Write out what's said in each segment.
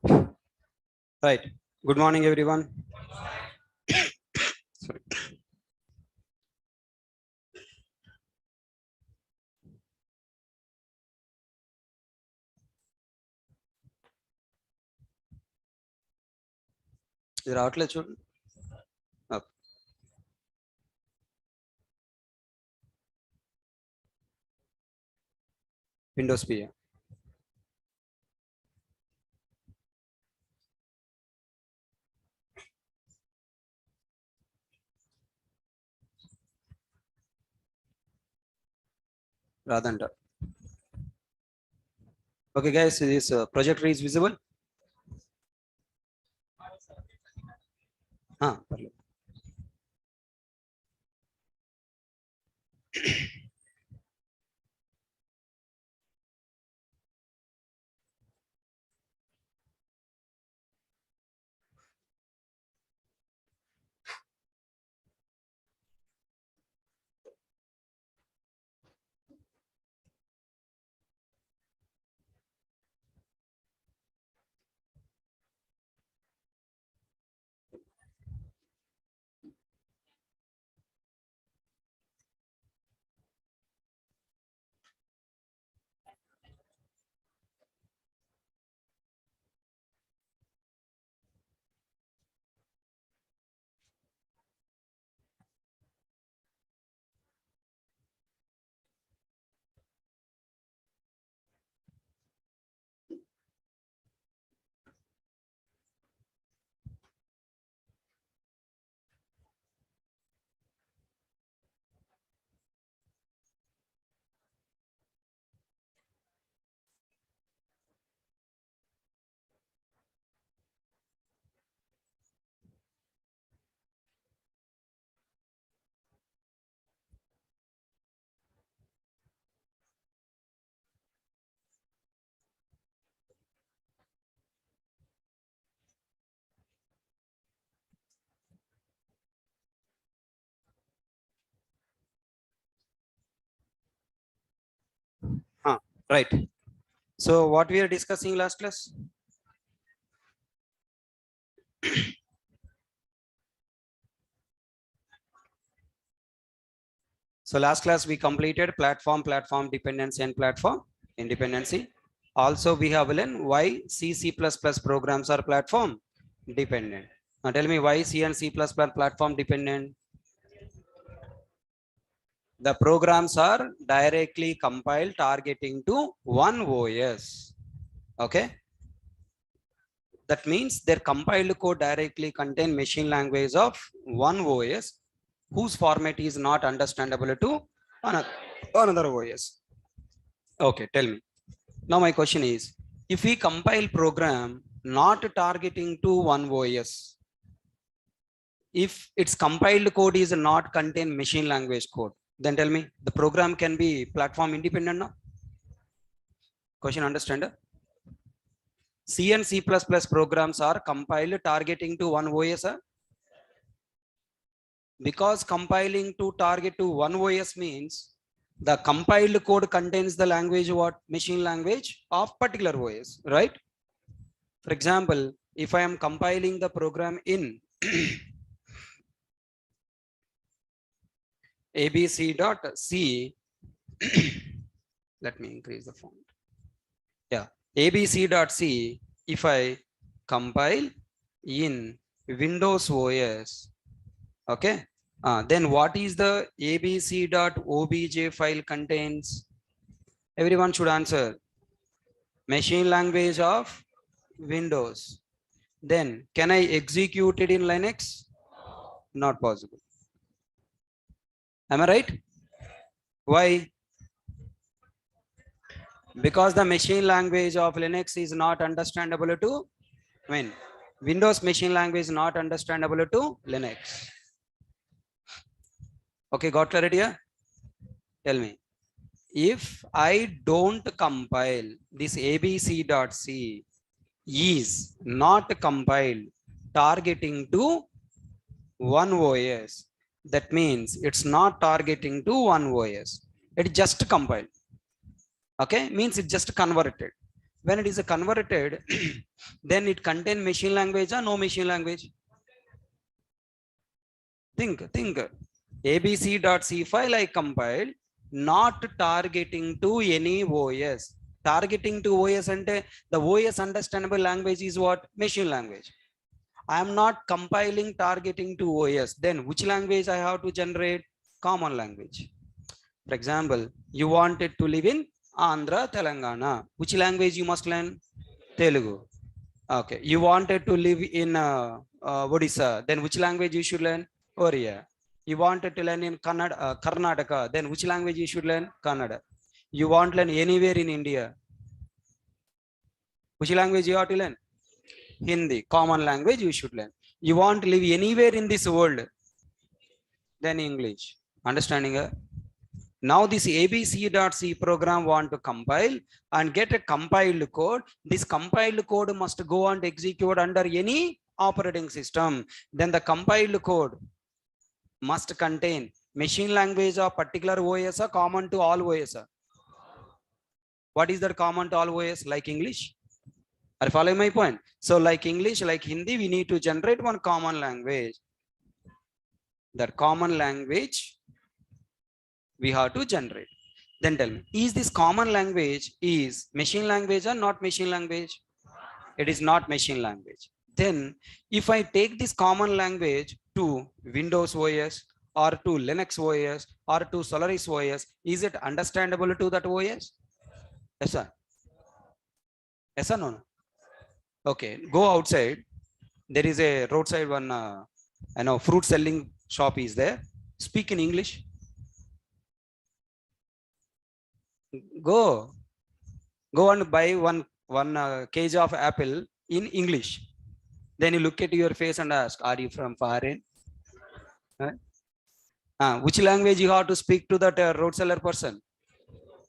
Right. Good morning, everyone. Sorry. ఇది రావట్లేదు చూడండి. Windows P. రాదంట. Okay, guys, this projector is visible. పర్లేదు. Right. So what we are discussing last class? So last class we completed platform dependency and platform independency. Also we have learned why C++ programs are platform dependent. Now tell me why C and C++ platform dependent. The programs are directly compiled targeting to one OS. Okay. That means their compiled code directly contain machine language of one OS whose format is not understandable to another OS. Okay, tell me. Now my question is, if we compile program not targeting to one OS, if its compiled code is not contain machine language code, then tell me the program can be platform independent now? Question understand? C and C++ programs are compiled targeting to one OS. Because compiling to target to one OS means the compiled code contains the language what machine language of particular OS, right? For example, if I am compiling the program in abc.c, let me increase the font. Yeah, abc.c, if I compile in Windows OS, okay, then what is the abc.obj file contains? Everyone should answer. Machine language of Windows. Then can I execute it in Linux? Not possible. Am I right? Why? Because the machine language of Linux is not understandable to Windows machine language is not understandable to Linux. Okay, got clarity here? Tell me. If I don't compile this abc.c is not compiled targeting to one OS, that means it's not targeting to one OS. It just compiled. Okay, means it just converted. When it is converted, then it contain machine language or no machine language? Think. ABC.C file I compiled, not targeting to any OS. Targeting to OS and the OS understandable language is what? Machine language. I am not compiling targeting to OS. Then which language I have to generate? Common language. For example, you wanted to live in Andhra, Telangana. Which language you must learn? Telugu. Okay. You wanted to live in Odisha. Then which language you should learn? Oriya. You wanted to learn in Karnataka. Then which language you should learn? Kannada. You want to learn anywhere in India. Which language you have to learn? Hindi. Common language you should learn. You want to live anywhere in this world? Then English. Understanding? Now this ABC.C program want to compile and get a compiled code. This compiled code must go and execute under any operating system. Then the compiled code must contain machine language of particular OS or common to all OS. What is that common to all OS? Like English? Are you following my point? So like English, like Hindi, we need to generate one common language. That common language we have to generate. Then tell me, is this common language is machine language or not machine language? It is not machine language. Then if I take this common language to Windows OS or to Linux OS or to Solaris OS, is it understandable to that OS? Yes, sir. Yes or no? Okay, go outside. There is a roadside one, fruit selling shop is there. Speak in English. Go and buy one kg of apple in English. Then you look at your face and ask, are you from foreign? Which language you have to speak to that road seller person?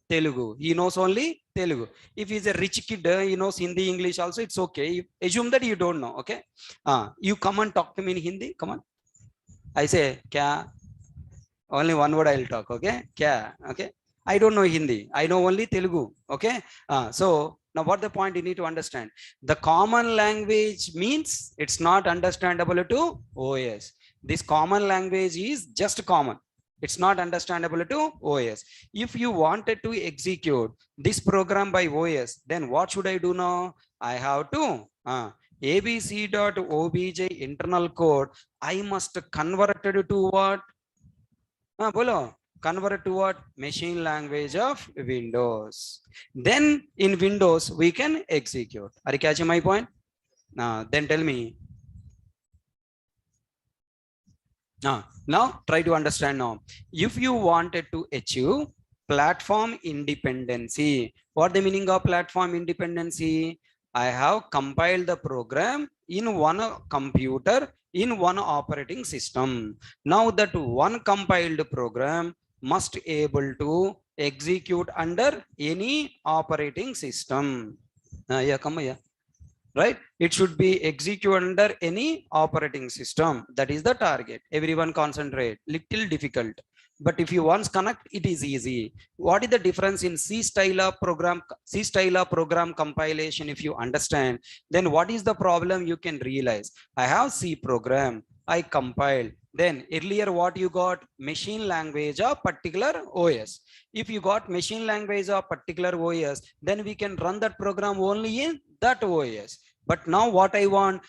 Telugu. He knows only Telugu. If he's a rich kid, he knows Hindi, English also, it's okay. You assume that you don't know, okay? You come and talk to me in Hindi, come on. I say, kya? Only one word I'll talk, okay? Kya? Okay? I don't know Hindi. I know only Telugu. Okay. So now what the point you need to understand? The common language means it's not understandable to OS. This common language is just common. It's not understandable to OS. If you wanted to execute this program by OS, then what should I do now? I have to abc.obj internal code. I must convert it to what? Bolo. Convert to what? Machine language of Windows. Then in Windows we can execute. Are you catching my point? Then tell me. Now try to understand now. If you wanted to achieve platform independency, what the meaning of platform independency? I have compiled the program in one computer in one operating system. Now that one compiled program must able to execute under any operating system. Right? It should be executed under any operating system. That is the target. Everyone concentrate. Little difficult. But if you once connect, it is easy. What is the difference in C style of program compilation? If you understand, then what is the problem you can realize? I have C program. I compiled. Then earlier what you got? Machine language of particular OS. If you got machine language of particular OS, then we can run that program only in that OS. But now what I want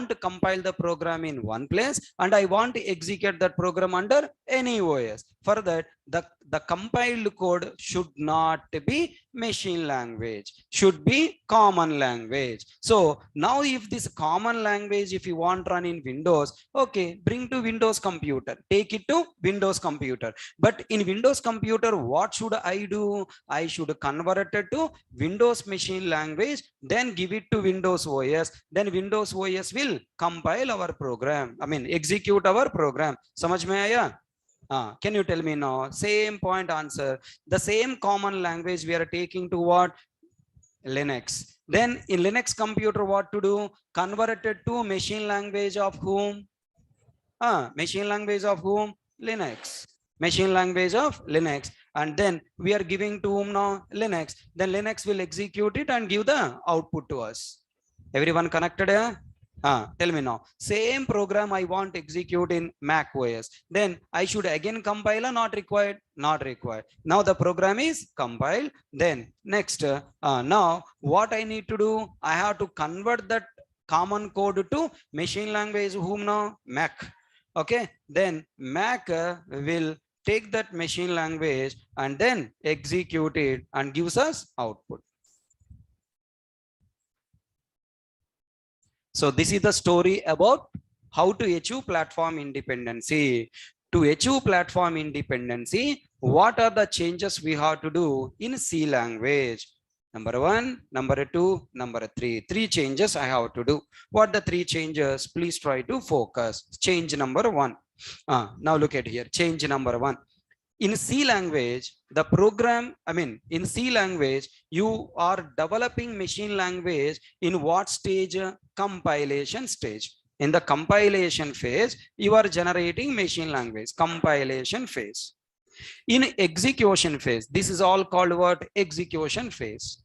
to compile the program in one place and I want to execute that program under any OS. For that, the compiled code should not be machine language, should be common language. So now if this common language, if you want run in Windows, okay, bring to Windows computer, take it to Windows computer. But in Windows computer, what should I do? I should convert it to Windows machine language, then give it to Windows OS. Then Windows OS will compile our program. I mean, execute our program. Samajh mein aaya? Can you tell me now? Same point answer. The same common language we are taking to what? Linux. Then in Linux computer, what to do? Convert it to machine language of whom? Machine language of whom? Linux. Machine language of Linux. and then we are giving to whom now? Linux. Then Linux will execute it and give the output to us. Everyone connected here? Tell me now. Same program I want to execute in Mac OS. Then I should again compile or not required? Not required. Now the program is compiled. Then next, now what I need to do? I have to convert that common code to machine language. Whom now? Mac. Okay. Then Mac will take that machine language and then execute it and gives us output. So this is the story about how to achieve platform independency. To achieve platform independency, what are the changes we have to do in C language? Number 1, number 2, number 3. 3 changes I have to do. What the 3 changes? Please try to focus. Change number 1. Now look at here. Change number 1. In C language, the program, in C language, you are developing machine language in what stage? Compilation stage. In the compilation phase, you are generating machine language, compilation phase. In execution phase, this is all called what? Execution phase.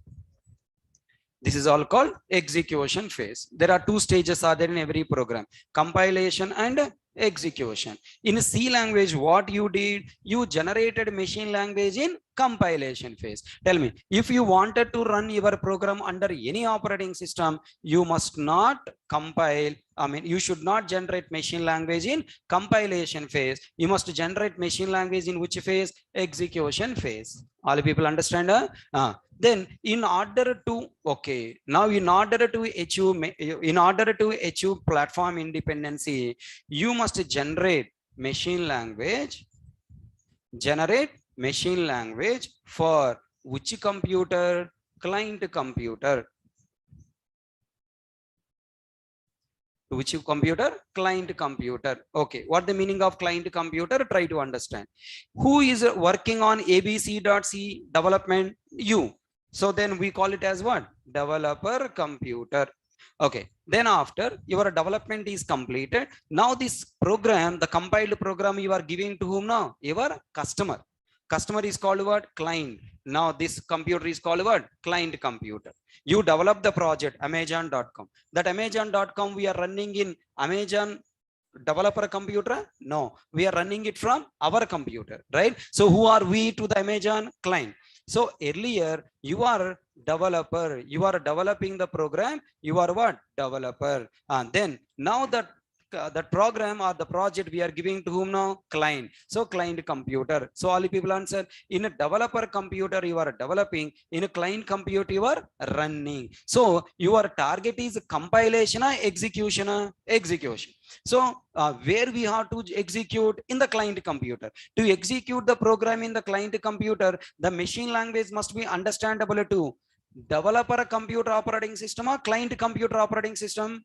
This is all called execution phase. There are 2 stages are there in every program, compilation and execution. In C language, what you did, you generated machine language in compilation phase. Tell me, if you wanted to run your program under any operating system, you must not compile. You should not generate machine language in compilation phase. You must generate machine language in which phase? Execution phase. All people understand? Then in order to achieve platform independency, you must generate machine language for which computer? Client computer. Which computer? Client computer. Okay, what the meaning of client computer? Try to understand. Who is working on abc.c development? You. So then we call it as what? Developer computer. Okay, then after your development is completed, now this program, the compiled program, you are giving to whom now? Your customer. Customer is called what? Client. Now this computer is called what? Client computer. You develop the project Amazon.com. That Amazon.com we are running in Amazon developer computer? No, we are running it from our computer, right? So who are we to the Amazon? Client. So earlier you are developer, you are developing the program, you are what? Developer. And then now that program or the project we are giving to whom now? Client. So client computer. So all people answer. In a developer computer you are developing, in a client computer you are running. So your target is compilation or execution? Execution. So where we have to execute? In the client computer. To execute the program in the client computer, the machine language must be understandable to developer computer operating system or client computer operating system?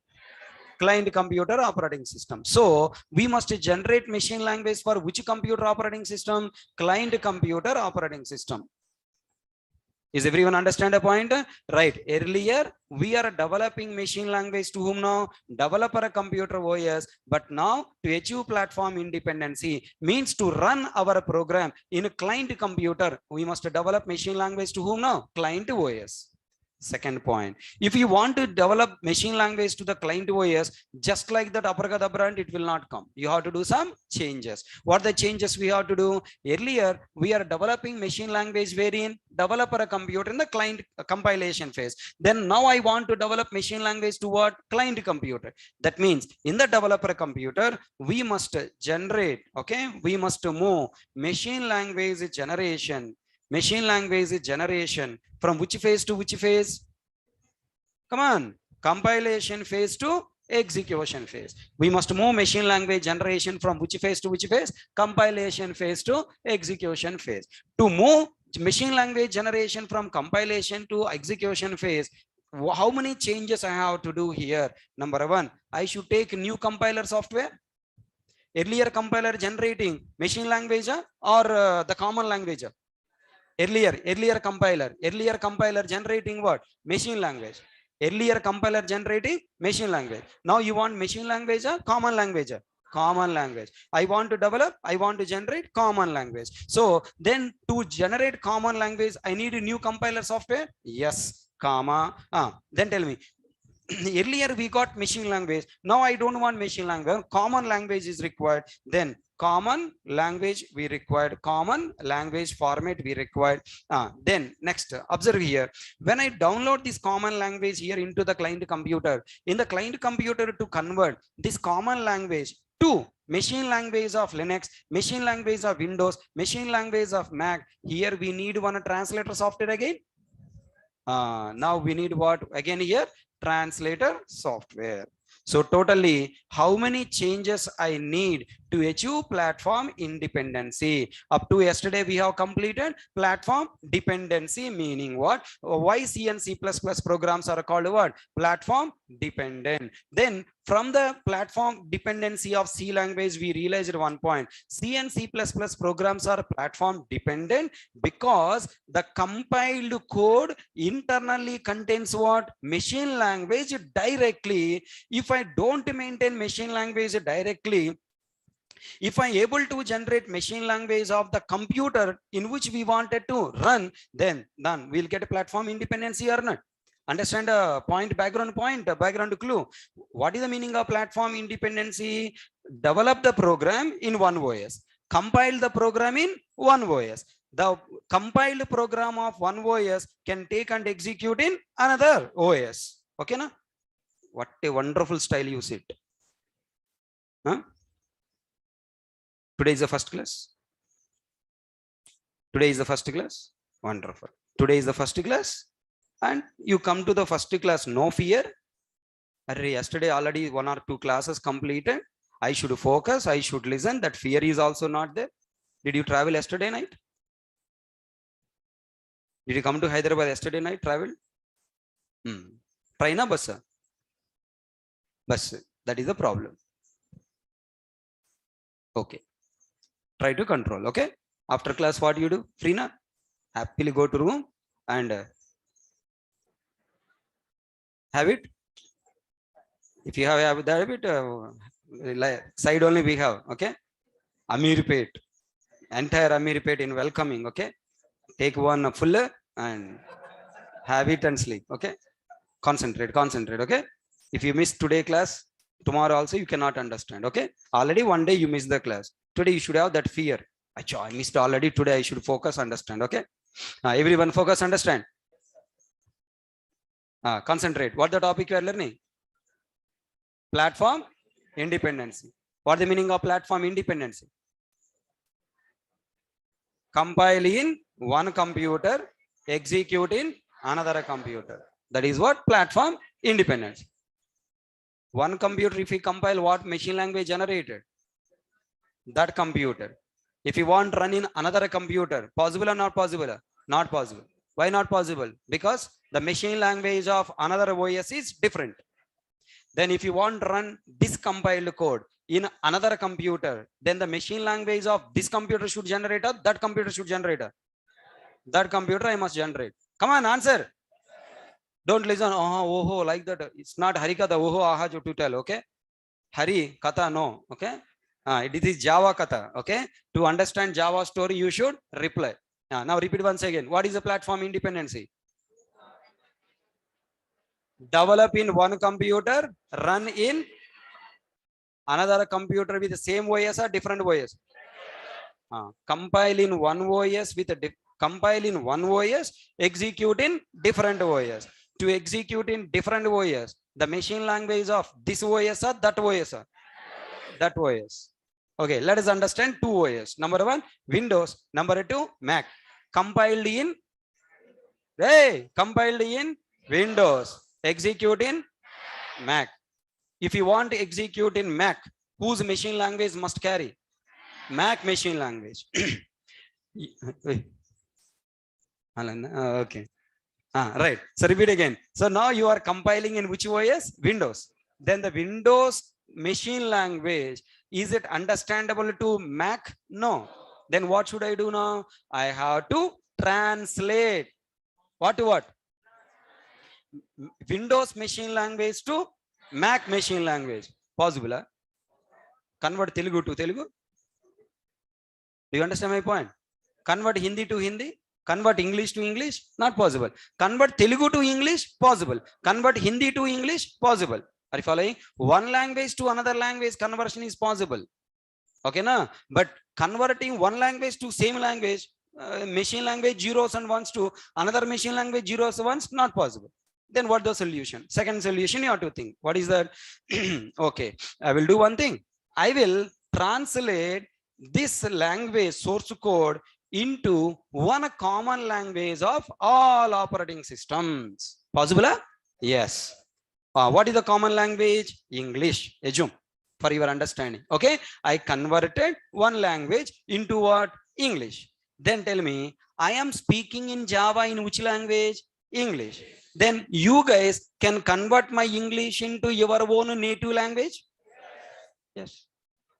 Client computer operating system. So we must generate machine language for which computer operating system? Client computer operating system. Is everyone understand the point? Right. Earlier we are developing machine language to whom now? Developer computer OS. But now to achieve platform independency means to run our program in a client computer, we must develop machine language to whom now? Client OS. Second point, if you want to develop machine language to the client OS, just like that abracadabra, it will not come. You have to do some changes. What are the changes we have to do? Earlier, we are developing machine language wherein developer computer in the client compilation phase. Then now I want to develop machine language to what? Client computer. That means in the developer computer, we must generate, okay? We must move machine language generation. Machine language generation from which phase to which phase? Come on, compilation phase to execution phase. We must move machine language generation from which phase to which phase? Compilation phase to execution phase. To move machine language generation from compilation to execution phase, how many changes I have to do here? Number 1, I should take new compiler software. Earlier compiler generating machine language or the common language? Earlier compiler generating what? Machine language. Earlier compiler generating machine language. Now you want machine language or common language? common language. I want to develop, I want to generate common language. So then to generate common language, I need a new compiler software. Yes, comma. Then tell me, earlier we got machine language. Now I don't want machine language. Common language is required. Then common language we required, common language format we required. Then next, observe here, when I download this common language here into the client computer, in the client computer to convert this common language to machine language of Linux, machine language of Windows, machine language of Mac, here we need one translator software again. Now we need what again here? Translator software. So totally, how many changes I need to achieve platform independency? Up to yesterday, we have completed platform dependency, meaning what? Why C and C++ programs are called what? Platform dependent. Then from the platform dependency of C language, we realized one point. C and C++ programs are platform dependent because the compiled code internally contains what? Machine language directly. If I don't maintain machine language directly, if I able to generate machine language of the computer in which we wanted to run, then we'll get a platform independency or not. Understand a background clue. What is the meaning of platform independency? Develop the program in one OS, compile the program in one OS. The compiled program of one OS can take and execute in another OS. Okay, na? What a wonderful style you sit. Today is the first class. Today is the first class. Wonderful. Today is the first class. And you come to the first class, no fear. Yesterday already 1 or 2 classes completed. I should focus, I should listen. That fear is also not there. Did you travel yesterday night? Did you come to Hyderabad yesterday night, travel? Train or bus? Bus. That is the problem. Okay. Try to control. Okay. After class, what do you do? Free na? Happily go to room and have it. If you have that habit, side only we have. Okay. Amirpet. Entire Amirpet in welcoming. Okay. Take one full and have it and sleep. Okay. Concentrate. Okay. If you miss today class, tomorrow also you cannot understand. Okay. Already one day you miss the class. Today you should have that fear. I missed already. Today I should focus, understand. Okay. Everyone focus, understand. Concentrate. What the topic you are learning? Platform independency. What the meaning of platform independency? Compile in one computer, execute in another computer. That is what? Platform independence. One computer, if we compile, what machine language generated? That computer. If you want to run in another computer, possible or not possible? Not possible. Why not possible? Because the machine language of another OS is different. Then if you want to run this compiled code in another computer, then the machine language of this computer should generate, or that computer should generate. That computer I must generate. Come on, answer. Don't listen. Oh, like that. It's not Hari Katha. Oh, aha, to tell. Okay. Hari Katha, no. Okay. It is Java Katha. Okay. To understand Java story, you should reply. Now repeat once again. What is the platform independency? Develop in one computer, run in another computer with the same OS or different OS. Compile in one OS with a compile in one OS, execute in different OS. To execute in different OS, the machine language of this OS or that OS? That OS. Okay, let us understand two OS. Number one, Windows. Number two, Mac. Compiled in Windows. Execute in Mac. If you want to execute in Mac, whose machine language must carry? Mac machine language. Okay. Right. So repeat again. So now you are compiling in which OS? Windows. Then the Windows machine language, is it understandable to Mac? No. Then what should I do now? I have to translate. What to what? Windows machine language to Mac machine language. Possible? Convert Telugu to Telugu. Do you understand my point? Convert Hindi to Hindi. Convert English to English, not possible. Convert Telugu to English, possible. Convert Hindi to English, possible. Are you following? One language to another language conversion is possible. Okay, na? But converting one language to same language, machine language zeros and ones to another machine language zeros and ones, not possible. Then what the solution? Second solution you have to think. What is that? Okay, I will do one thing. I will translate this language source code into one common language of all operating systems. Possible? Yes. What is the common language? English. Assume for your understanding. Okay, I converted one language into what? English. Then tell me, I am speaking in Java in which language? English. Then you guys can convert my English into your own native language? Yes.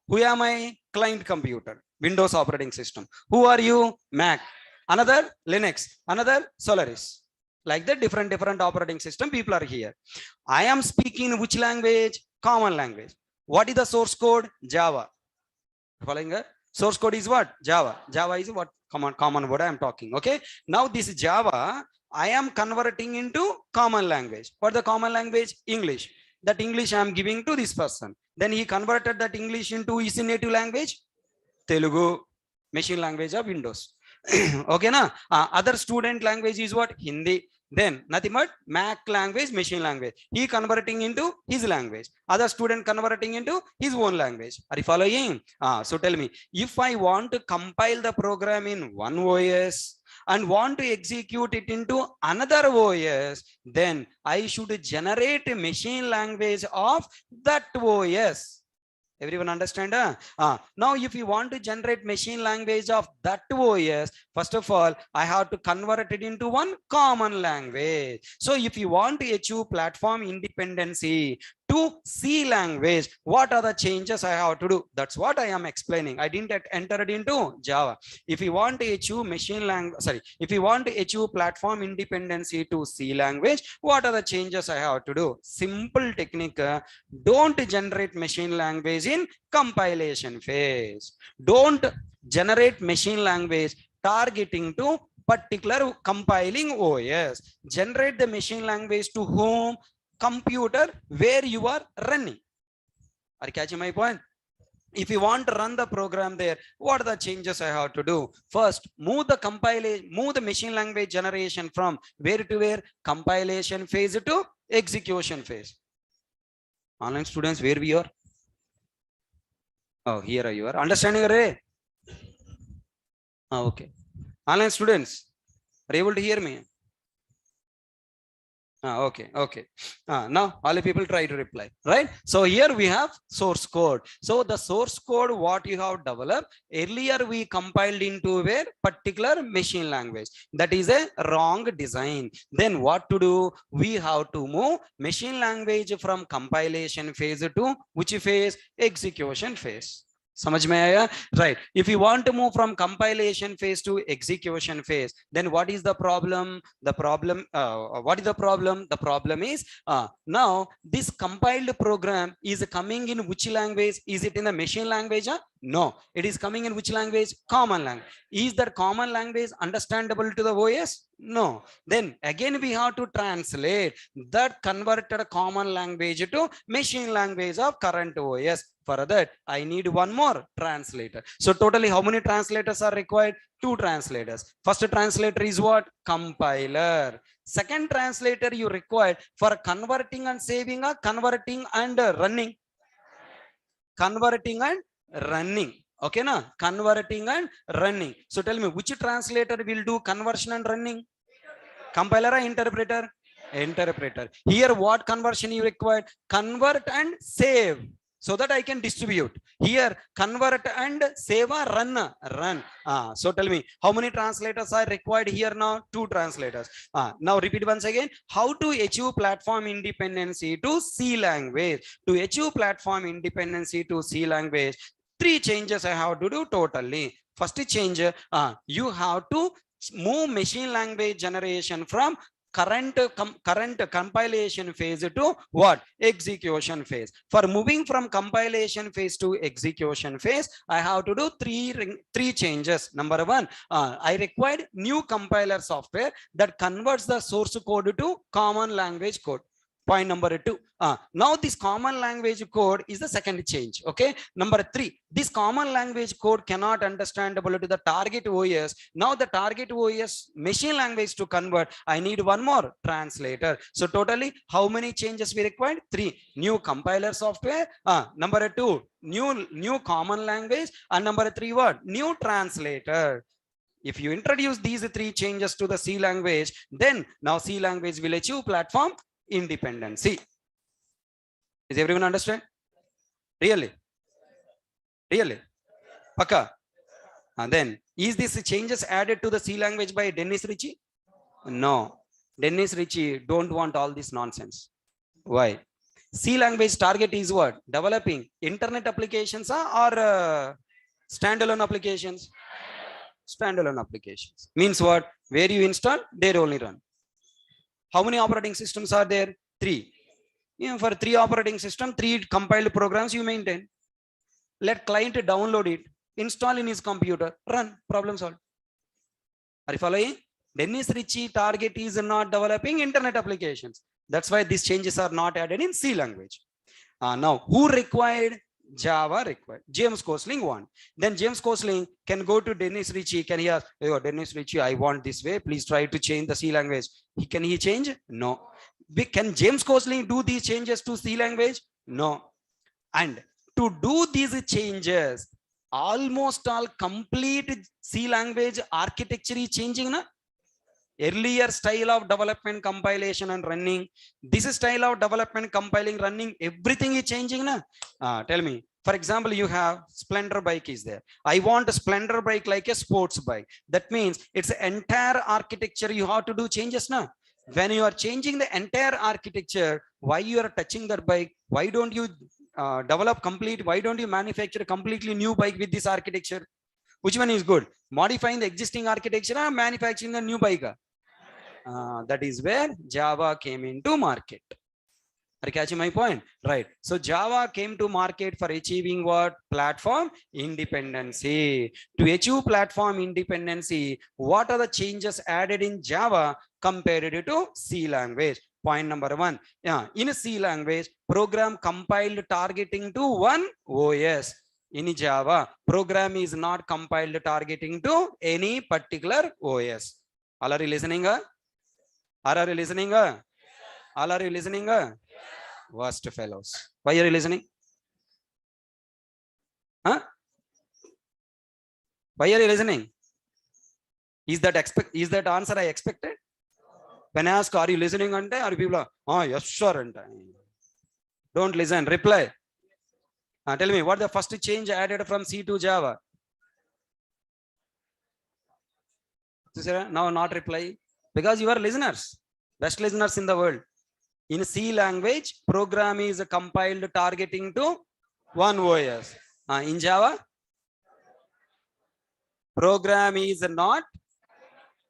Who am I? Client computer, Windows operating system. Who are you? Mac. Another Linux, another Solaris. Like that, different operating system people are here. I am speaking which language? Common language. What is the source code? Java. Following? Source code is what? Java. Java is what? Common word I am talking. Okay. Now this Java I am converting into common language. What the common language? English. That English I am giving to this person. Then he converted that English into his native language, Telugu, machine language of Windows. Okay, na? Other student language is what? Hindi. Then nothing but Mac language, machine language. He converting into his language. Other student converting into his own language. Are you following? So tell me, if I want to compile the program in one OS and want to execute it into another OS, then I should generate a machine language of that OS. Everyone understand? Now if you want to generate machine language of that OS, first of all, I have to convert it into one common language. So if you want to achieve platform independency to C language, what are the changes I have to do? That's what I am explaining. I didn't enter it into Java. If you want to achieve if you want to achieve platform independency to C language, what are the changes I have to do? Simple technique. Don't generate machine language in compilation phase. Don't generate machine language targeting to particular compiling OS. Generate the machine language to whom? Computer where you are running. Are you catching my point? If you want to run the program there, what are the changes I have to do? First, move the machine language generation from where to where? Compilation phase to execution phase. Online students, where we are? Oh, here you are. Understanding, Ray? Okay. Online students, are you able to hear me? Okay. Now all the people try to reply, right? So here we have source code. So the source code what you have developed earlier, we compiled into a particular machine language. That is a wrong design. Then what to do? We have to move machine language from compilation phase to which phase? Execution phase. समझ में आया? Right. If you want to move from compilation phase to execution phase, then what is the problem? What is the problem? The problem is now this compiled program is coming in which language? Is it in the machine language? No, it is coming in which language? Common language. Is that common language understandable to the OS? No. Then again we have to translate that converted common language to machine language of current OS. For that, I need one more translator. So totally how many translators are required? 2 translators. First translator is what? Compiler. Second translator you require for converting and saving or converting and running? Converting and running. Okay, na? Converting and running. So tell me, which translator will do conversion and running? Compiler or interpreter? Interpreter. Here what conversion you require? Convert and save, so that I can distribute. Here convert and save or run. So tell me, how many translators are required here now? 2 translators. Now repeat once again. How to achieve platform independency to C language? To achieve platform independency to C language, 3 changes I have to do totally. First change, you have to move machine language generation from current compilation phase to what? Execution phase. For moving from compilation phase to execution phase, I have to do three changes. Number one, I required new compiler software that converts the source code to common language code. Point number two, now this common language code is the second change. Okay, number three, this common language code cannot understandable to the target OS. Now the target OS machine language to convert, I need one more translator. So totally how many changes we required? Three. New compiler software, number two, new common language, and number three, what? New translator. If you introduce these three changes to the C language, then now C language will achieve platform independency. Is everyone understand? Really? Paka? And then is this changes added to the C language by Dennis Ritchie? No. Dennis Ritchie don't want all this nonsense. Why? C language target is what? Developing internet applications or standalone applications? Standalone applications. Means what? Where you install, there only run. How many operating systems are there? Three. For three operating system, three compiled programs you maintain. Let client download it, install in his computer, run, problem solved. Are you following? Dennis Ritchie target is not developing internet applications. That's why these changes are not added in C language. Now, who required? Java required. James Gosling want. Then James Gosling can go to Dennis Ritchie. Can he ask, oh, Dennis Ritchie, I want this way. Please try to change the C language. Can he change? No. Can James Gosling do these changes to C language? No. And to do these changes, almost all complete C language architecture is changing. Na? Earlier style of development, compilation and running, this style of development, compiling, running, everything is changing. Na? Tell me, for example, you have Splendor bike is there. I want a Splendor bike like a sports bike. That means it's entire architecture you have to do changes. Na? When you are changing the entire architecture, why you are touching that bike? Why don't you develop complete? Why don't you manufacture a completely new bike with this architecture? Which one is good? Modifying the existing architecture or manufacturing a new bike? That is where Java came into market. Are you catching my point? Right. So Java came to market for achieving what? Platform independency. To achieve platform independency, what are the changes added in Java compared to C language? Point number one. In C language, program compiled targeting to one OS. In Java, program is not compiled targeting to any particular OS. All are you listening? Are you listening? All are you listening? Worst fellows. Why are you listening? Huh? Why are you listening? Is that answer I expected? When I ask, are you listening? Are people are, oh yes sir. Don't listen. Reply. Tell me, what the first change added from C to Java? Now not reply, because you are listeners, best listeners in the world. In C language, program is compiled targeting to one OS. In Java, program is not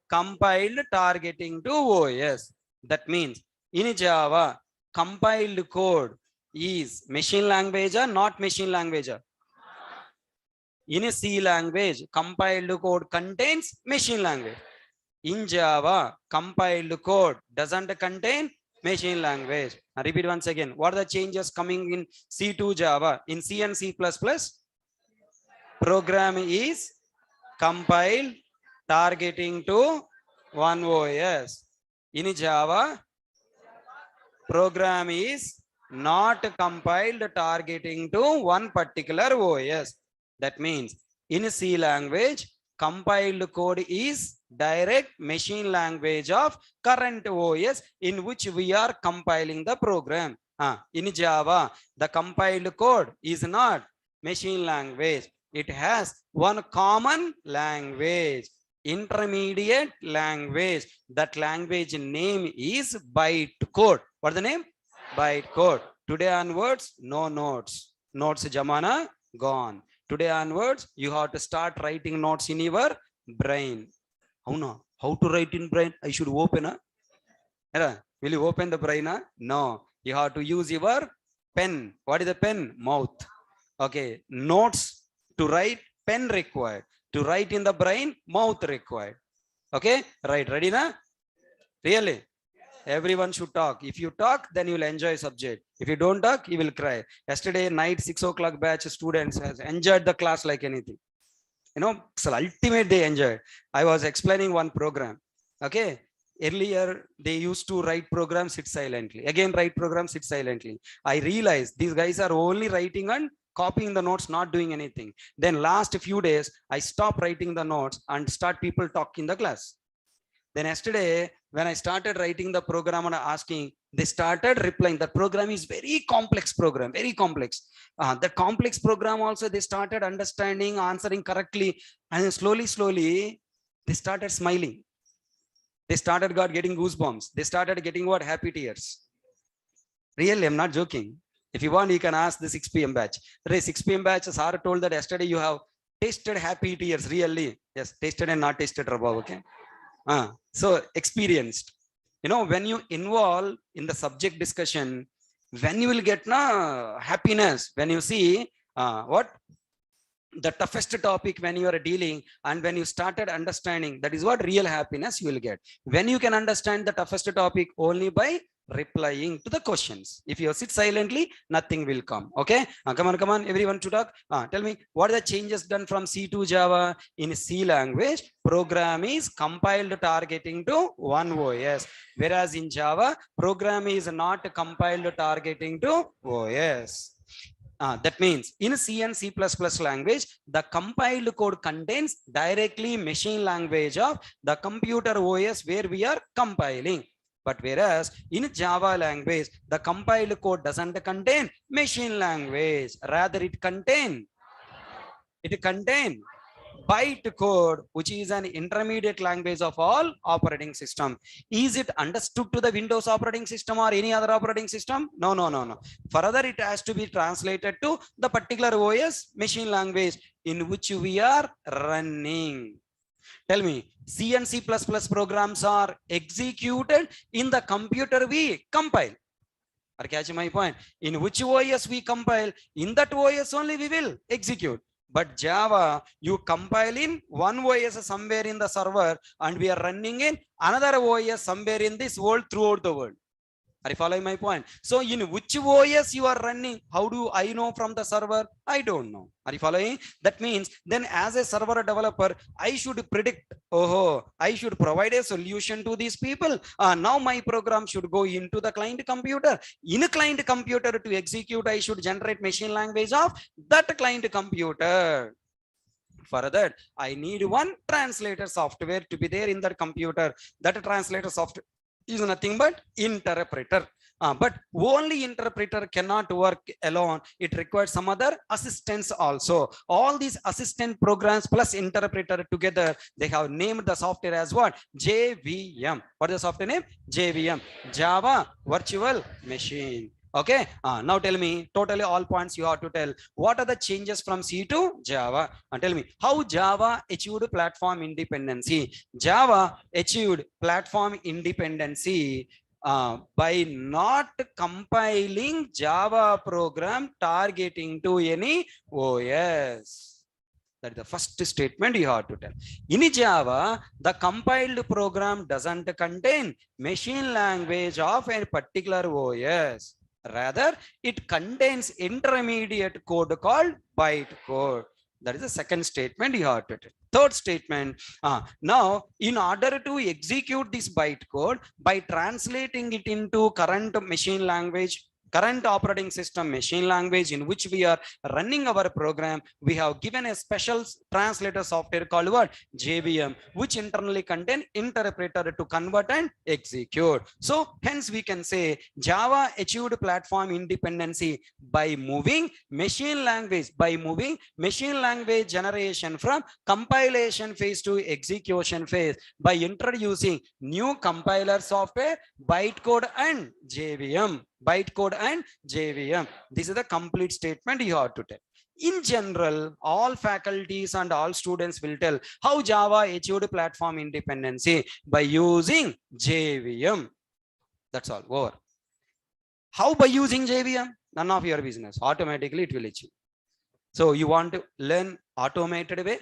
compiled targeting to OS. That means in Java, compiled code is machine language or not machine language? In a C language, compiled code contains machine language. In Java, compiled code doesn't contain machine language. I repeat once again. What are the changes coming in C to Java? In C and C++, program is compiled targeting to one OS. In Java, program is not compiled targeting to one particular OS. That means in C language, compiled code is direct machine language of current OS in which we are compiling the program. In Java, the compiled code is not machine language. It has one common language, intermediate language. That language name is bytecode. What's the name? Bytecode. Today onwards, no notes. Notes jamana gone. Today onwards, you have to start writing notes in your brain. How to write in brain? I should open Will you open the brain? No. You have to use your pen. What is the pen? Mouth. Okay. Notes to write, pen required. To write in the brain, mouth required. Okay. Right. Ready na? Really? Everyone should talk. If you talk, then you will enjoy subject. If you don't talk, you will cry. Yesterday night, 6 o'clock batch students has enjoyed the class like anything. So ultimate they enjoyed. I was explaining one program. Okay. Earlier, they used to write programs, sit silently. Again, write programs, sit silently. I realized these guys are only writing and copying the notes, not doing anything. Then last few days, I stopped writing the notes and start people talk in the class. Then yesterday, when I started writing the program and asking, they started replying. The program is very complex program, very complex. The complex program also, they started understanding, answering correctly. And slowly, they started smiling. They started getting goosebumps. They started getting what? Happy tears. Really, I'm not joking. If you want, you can ask the 6 p.m. batch. The 6 p.m. batch, Sir told that yesterday you have tasted happy tears. Really? Yes, tasted and not tasted, Rabba, okay? So experienced. When you involve in the subject discussion, when you will get happiness, when you see what the toughest topic when you are dealing, and when you started understanding, that is what real happiness you will get. When you can understand the toughest topic only by replying to the questions. If you sit silently, nothing will come. Okay. Come on, everyone to talk. Tell me, what are the changes done from C to Java? In C language, program is compiled targeting to one OS, whereas in Java, program is not compiled targeting to OS. That means in C and C++ language, the compiled code contains directly machine language of the computer OS where we are compiling. But whereas in Java language, the compiled code doesn't contain machine language. Rather, it contain bytecode, which is an intermediate language of all operating system. Is it understood to the Windows operating system or any other operating system? No. Further, it has to be translated to the particular OS machine language in which we are running. Tell me, C and C++ programs are executed in the computer we compile. Are catching my point? In which OS we compile, in that OS only we will execute. But Java, you compile in one OS somewhere in the server, and we are running in another OS somewhere in this world, throughout the world. Are you following my point? So in which OS you are running, how do I know from the server? I don't know. Are you following? That means then as a server developer, I should predict, I should provide a solution to these people. Now my program should go into the client computer. In a client computer to execute, I should generate machine language of that client computer. For that, I need one translator software to be there in that computer. That translator software is nothing but interpreter. But only interpreter cannot work alone. It requires some other assistance also. All these assistant programs plus interpreter together, they have named the software as what? JVM. What is the software name? JVM. Java Virtual Machine. Okay. Now tell me, totally all points you have to tell. What are the changes from C to Java? Tell me, how Java achieved platform independency? Java achieved platform independency by not compiling Java program targeting to any OS. That is the first statement you have to tell. In Java, the compiled program doesn't contain machine language of a particular OS. Rather, it contains intermediate code called bytecode. That is the second statement you have to tell. Third statement, now in order to execute this bytecode, by translating it into current machine language, current operating system machine language in which we are running our program, we have given a special translator software called what? JVM, which internally contain interpreter to convert and execute. So hence we can say Java achieved platform independency by moving machine language generation from compilation phase to execution phase by introducing new compiler software, bytecode and JVM. This is the complete statement you have to tell. In general, all faculties and all students will tell how Java achieved platform independency by using JVM. That's all. Over. How by using JVM? None of your business. Automatically it will achieve. So you want to learn automated way?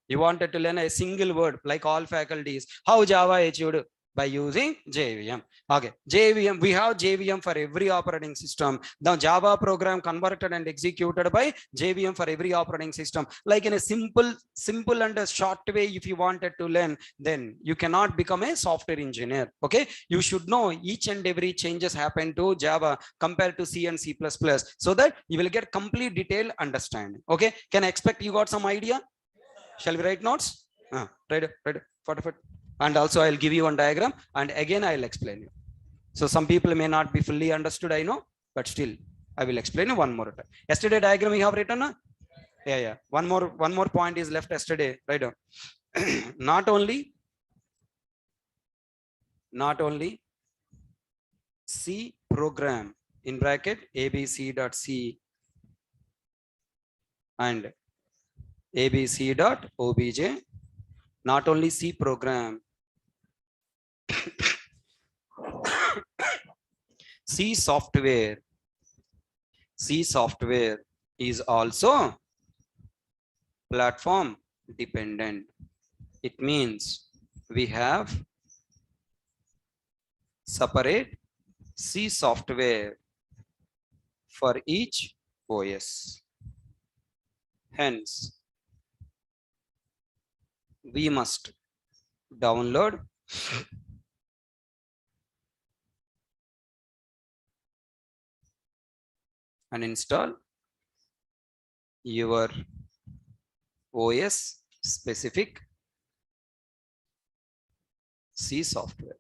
You wanted to learn a single word like all faculties. How Java achieved? By using JVM. Okay, JVM, we have JVM for every operating system. The Java program converted and executed by JVM for every operating system. Like in a simple and a short way, if you wanted to learn, then you cannot become a software engineer. Okay, you should know each and every changes happen to Java compared to C and C++, so that you will get complete detailed understanding. Okay, can I expect you got some idea? Shall we write notes? Right. And also I'll give you one diagram and again I'll explain you. So some people may not be fully understood, I know, but still I will explain you one more time. Yesterday diagram you have written? Yeah. One more point is left yesterday. Right on. Not only C program in bracket abc.c and abc.obj, not only C program, C software is also platform dependent. It means we have separate C software for each OS. Hence, we must download and install your OS specific C software.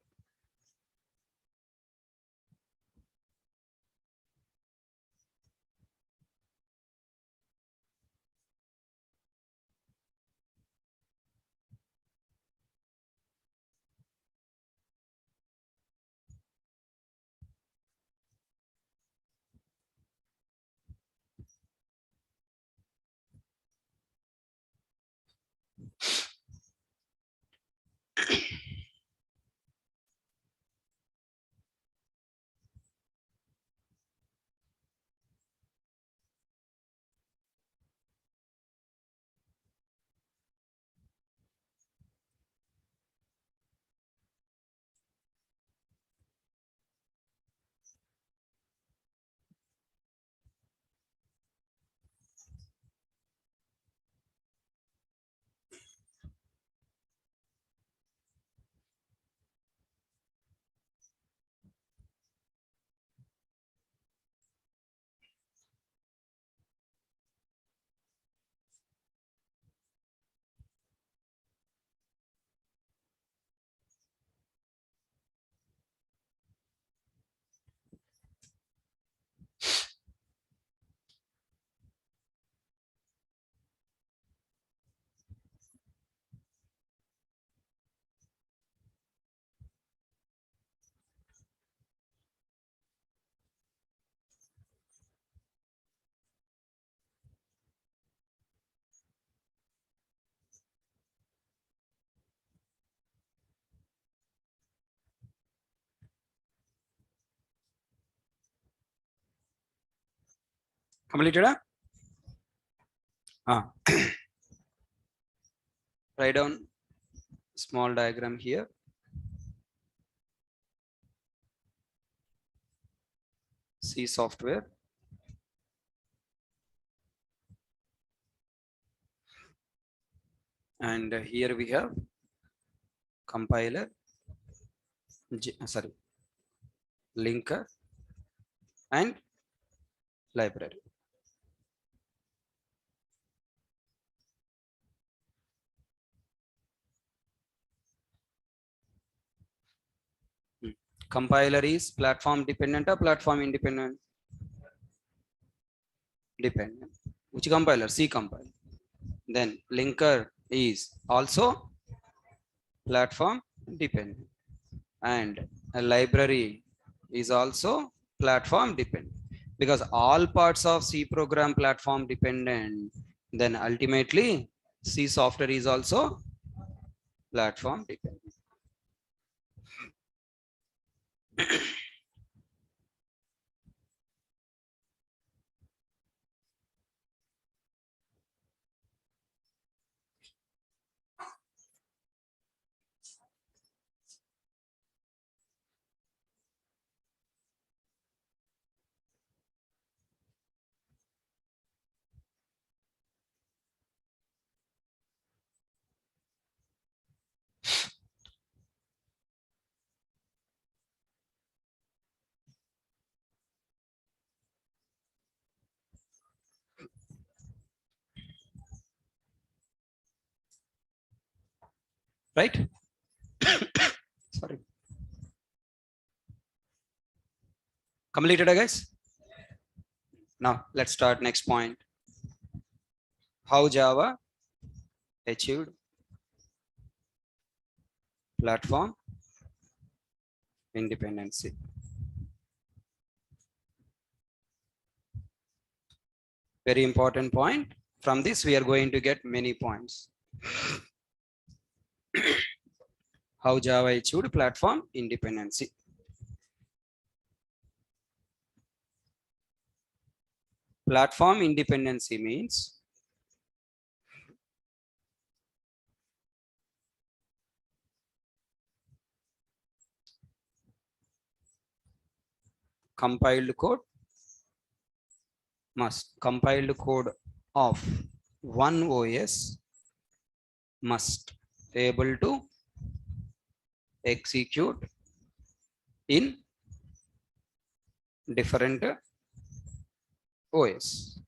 Completed? Write down small diagram here. C software. And here we have compiler, linker and library. Compiler is platform dependent or platform independent? Dependent. Which compiler? C compiler. Then linker is also platform dependent, and a library is also platform dependent, because all parts of C program platform dependent, then ultimately C software is also platform dependent. Right? Sorry. Completed, guys? Now let's start next point. How Java achieved platform independency. Very important point. From this, we are going to get many points. How Java achieved platform independency. Platform independency means compiled code of one OS must able to execute in different OS.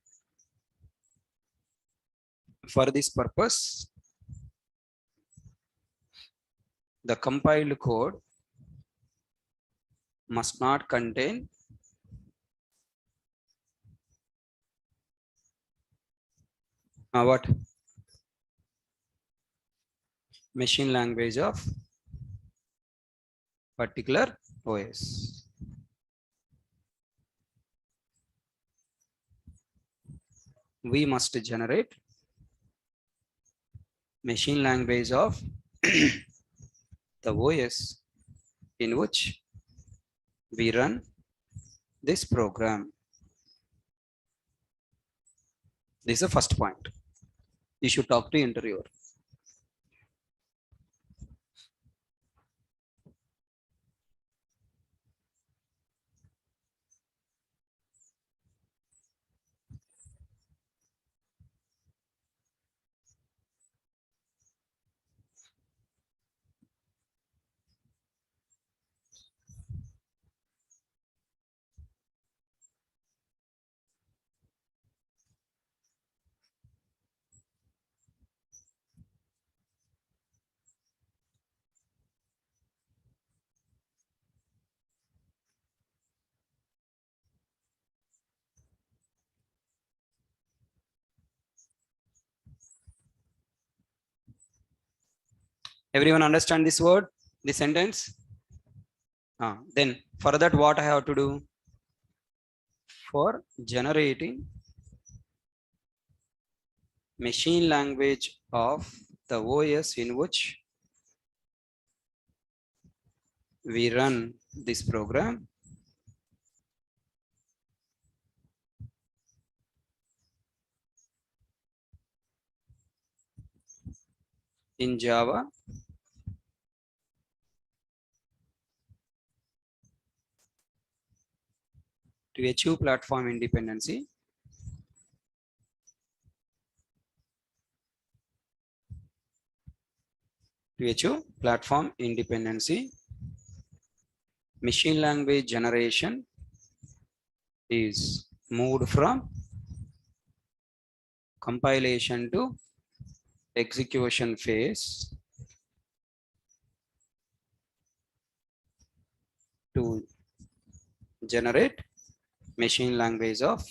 For this purpose, the compiled code must not contain what? Machine language of particular OS. We must generate machine language of the OS in which we run this program. This is the first point. You should talk to interviewer. Everyone understand this word, this sentence? Then for that, what I have to do? For generating machine language of the OS in which we run this program, in Java, to achieve platform independency, machine language generation is moved from compilation to execution phase to generate machine language of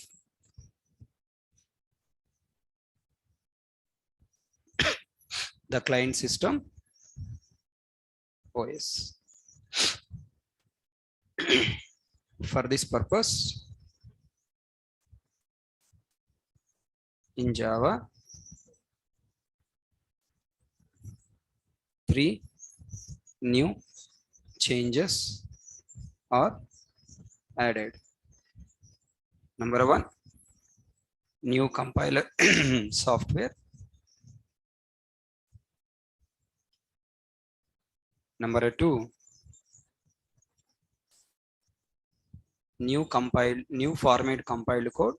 the client system OS. For this purpose, in Java, 3 new changes are added. Number one, new compiler software. Number two, new format compiled code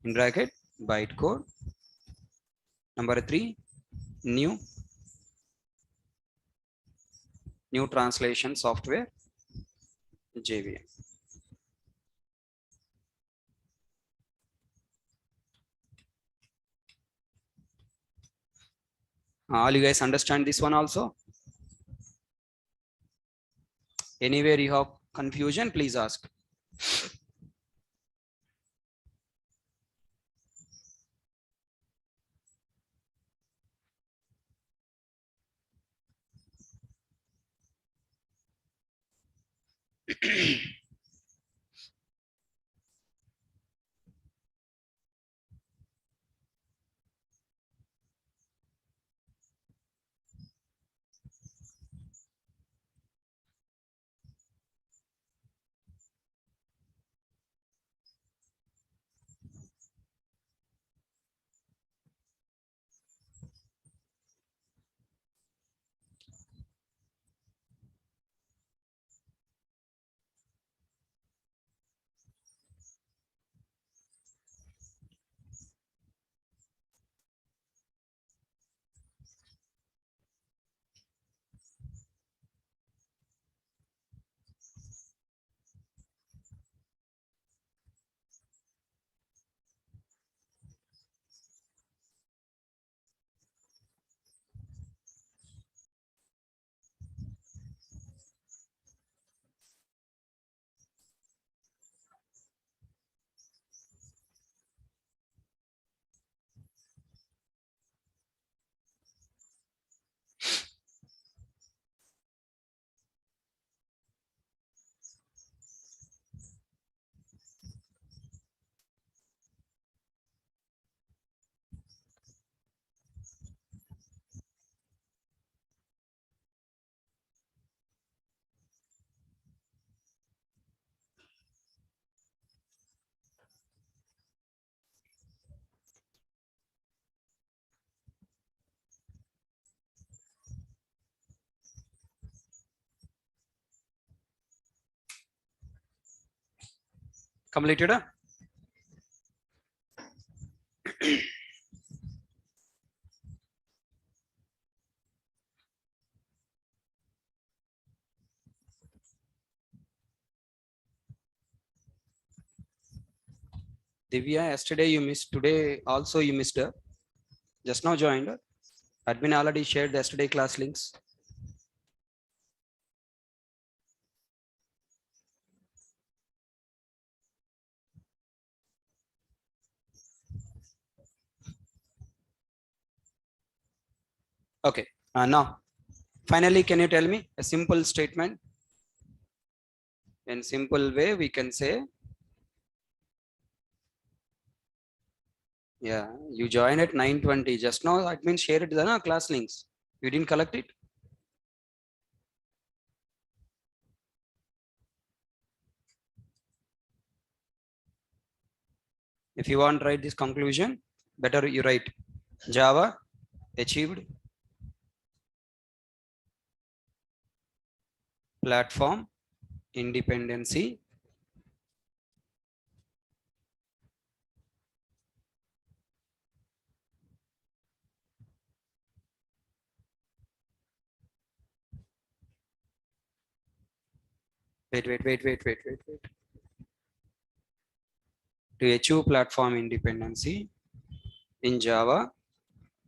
in bracket bytecode. Number three, new translation software JVM. All you guys understand this one also? Anywhere you have confusion, please ask. Completed? Divya, yesterday you missed, today also you missed. Just now joined. Admin already shared the yesterday class links. Okay. Now, finally, can you tell me a simple statement? In simple way, we can say, yeah, you joined at 9:20. Just now, admin shared the class links. You didn't collect it? If you want to write this conclusion, better you write Java achieved platform independency wait to achieve platform independency in Java,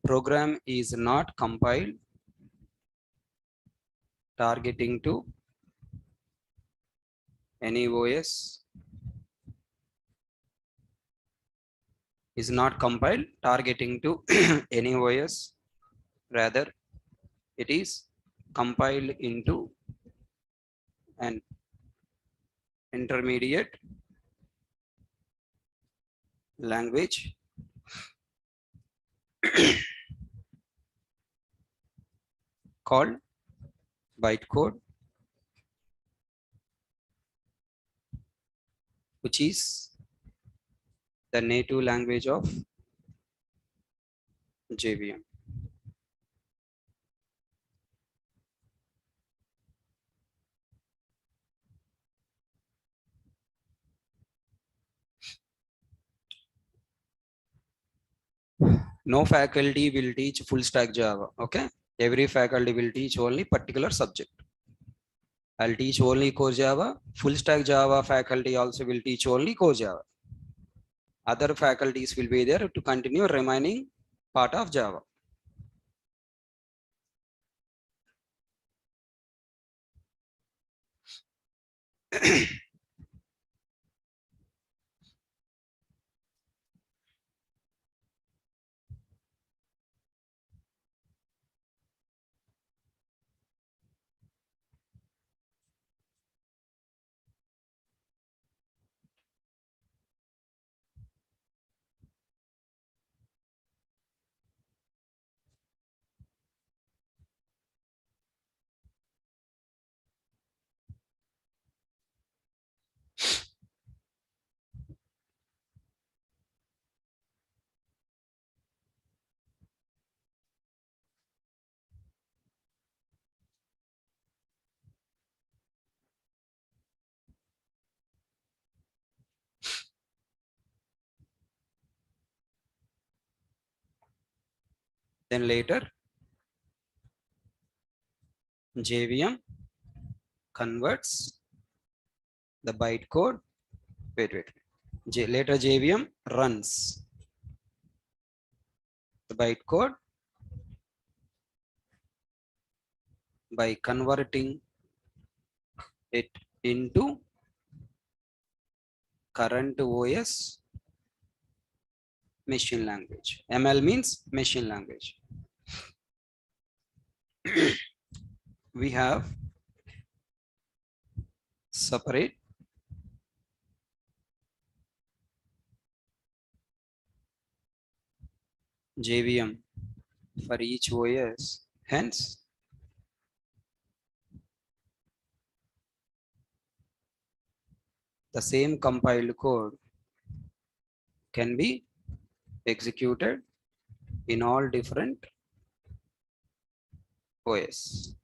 program is not compiled targeting to any OS, is not compiled targeting to any OS, rather it is compiled into an intermediate language called bytecode, which is the native language of JVM. No faculty will teach full stack Java. Okay, every faculty will teach only particular subject. I'll teach only core Java. Full stack Java faculty also will teach only core Java. Other faculties will be there to continue remaining part of Java. Then later JVM converts the bytecode. Wait. Later JVM runs the bytecode by converting it into current OS machine language. ML means machine language. We have separate JVM for each OS. Hence, the same compiled code can be executed in all different OS.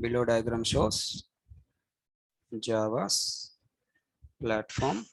Below diagram shows Java's platform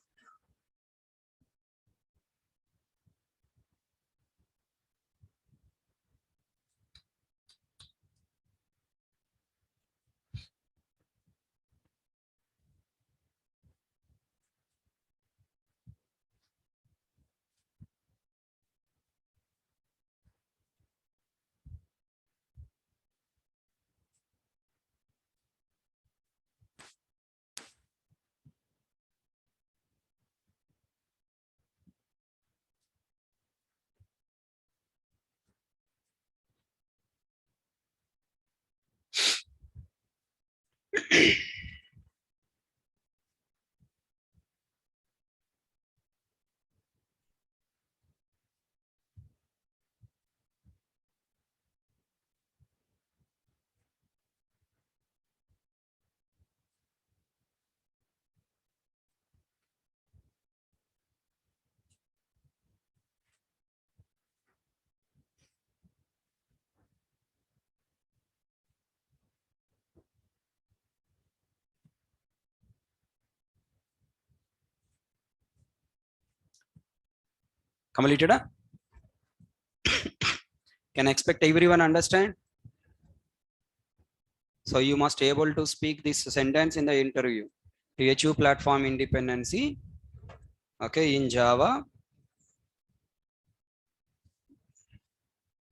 completed. Can expect everyone understand? So you must able to speak this sentence in the interview. To achieve platform independency, okay, in Java,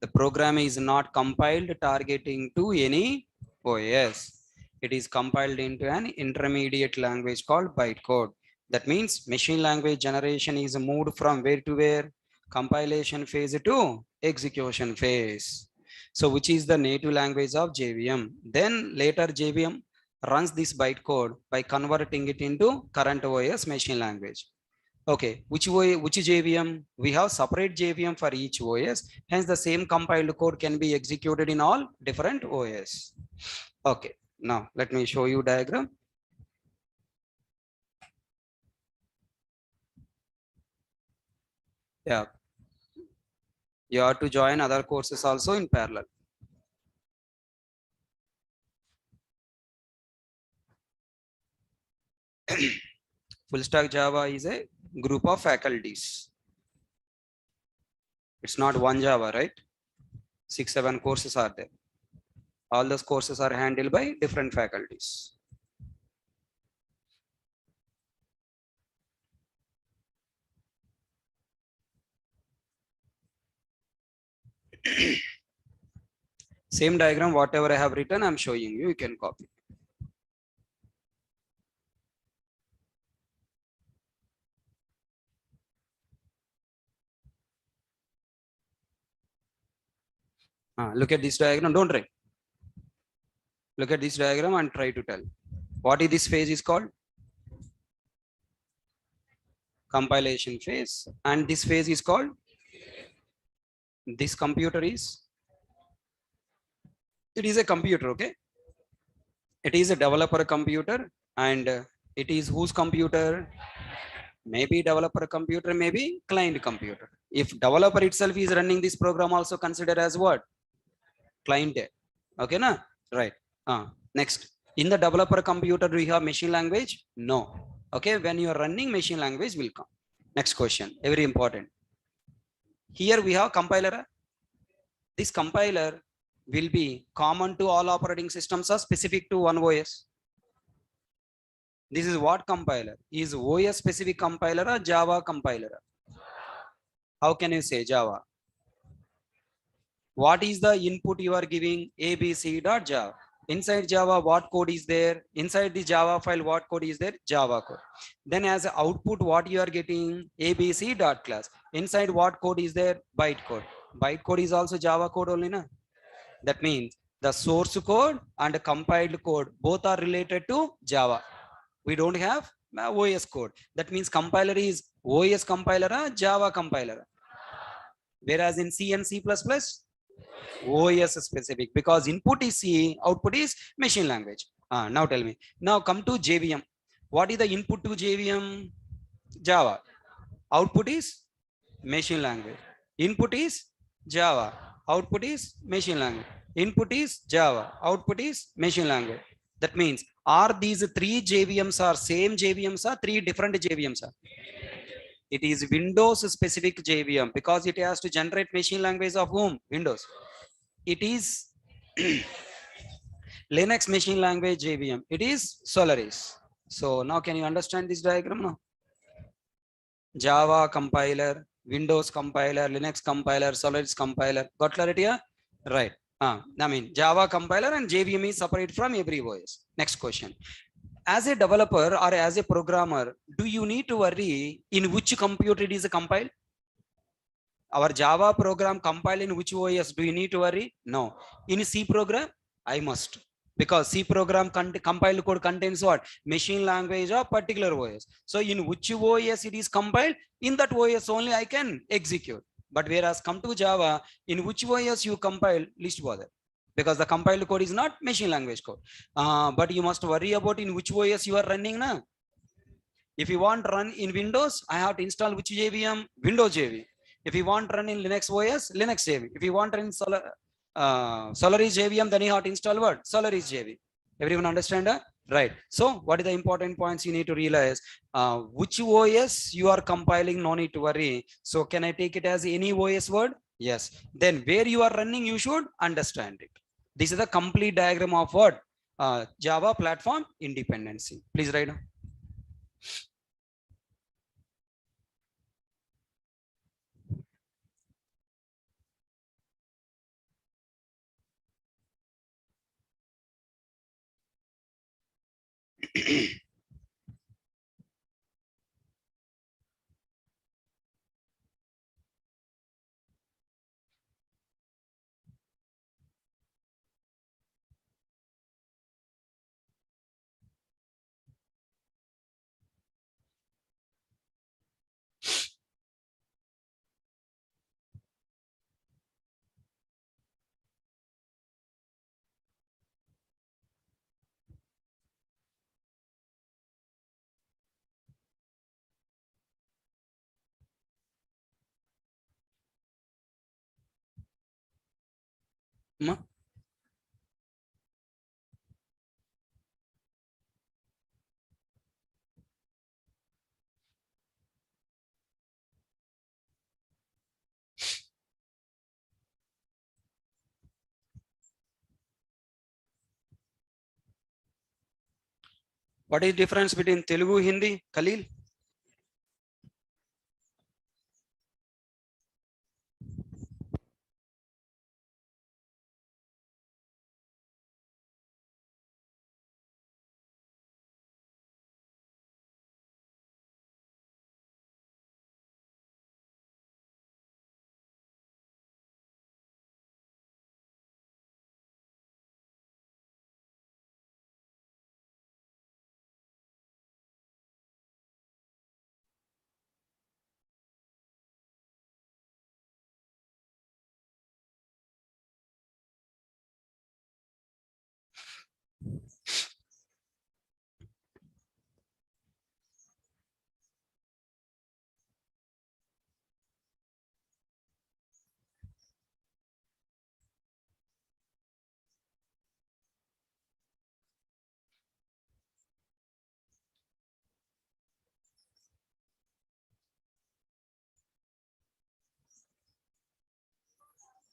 the program is not compiled targeting to any OS. It is compiled into an intermediate language called bytecode. That means machine language generation is moved from where to where? Compilation phase to execution phase. So which is the native language of JVM. Then later JVM runs this bytecode by converting it into current OS machine language. Okay, which JVM? We have separate JVM for each OS. Hence, the same compiled code can be executed in all different OS. Okay, now let me show you diagram. Yeah, you have to join other courses also in parallel. Full stack Java is a group of faculties. It's not one Java, right? 6-7 courses are there. All those courses are handled by different faculties. Same diagram, whatever I have written, I'm showing you. You can copy. Look at this diagram. Don't try. Look at this diagram and try to tell. What is this phase is called? Compilation phase. And this phase is called? This computer is? It is a computer, okay? It is a developer computer. And it is whose computer? Maybe developer computer, maybe client computer. If developer itself is running this program, also consider as what? Client. Okay, na? Right. Next, in the developer computer, do you have machine language? No. Okay, when you are running, machine language will come. Next question, very important. Here we have compiler. This compiler will be common to all operating systems or specific to one OS. This is what compiler? Is OS specific compiler or Java compiler? How can you say Java? What is the input you are giving? abc.java. Inside Java, what code is there? Inside the Java file, what code is there? Java code. Then as output, what you are getting? abc.class. Inside what code is there? Bytecode. Bytecode is also Java code only, na? That means the source code and the compiled code both are related to Java. We don't have OS code. That means compiler is OS compiler or Java compiler. Whereas in C and C++, OS specific, because input is C, output is machine language. Now tell me. Now come to JVM. What is the input to JVM? Java. Output is machine language. Input is Java. Output is machine language. Input is Java. Output is machine language. That means are these three JVMs are same JVMs or three different JVMs are? It is Windows specific JVM because it has to generate machine language of whom? Windows. It is Linux machine language JVM. It is Solaris. So now can you understand this diagram now? Java compiler, Windows compiler, Linux compiler, Solaris compiler. Got clarity here? Right. I mean, Java compiler and JVM is separate from every OS. Next question. As a developer or as a programmer, do you need to worry in which computer it is compiled? Our Java program compiled in which OS? Do you need to worry? No. In C program, I must. Because C program compiled code contains what? Machine language of particular OS. So in which OS it is compiled, in that OS only I can execute. But whereas come to Java, in which OS you compile, least bother. Because the compiled code is not machine language code. But you must worry about in which OS you are running now. If you want to run in Windows, I have to install which JVM? Windows JVM. If you want to run in Linux OS, Linux JVM. If you want to run Solaris JVM, then you have to install what? Solaris JVM. Everyone understand that? Right. So what are the important points you need to realize? Which OS you are compiling, no need to worry. So can I take it as any OS word? Yes. Then where you are running, you should understand it. This is the complete diagram of what? Java platform independency. Please write down. Ma? What is difference between Telugu, Hindi, Khalil?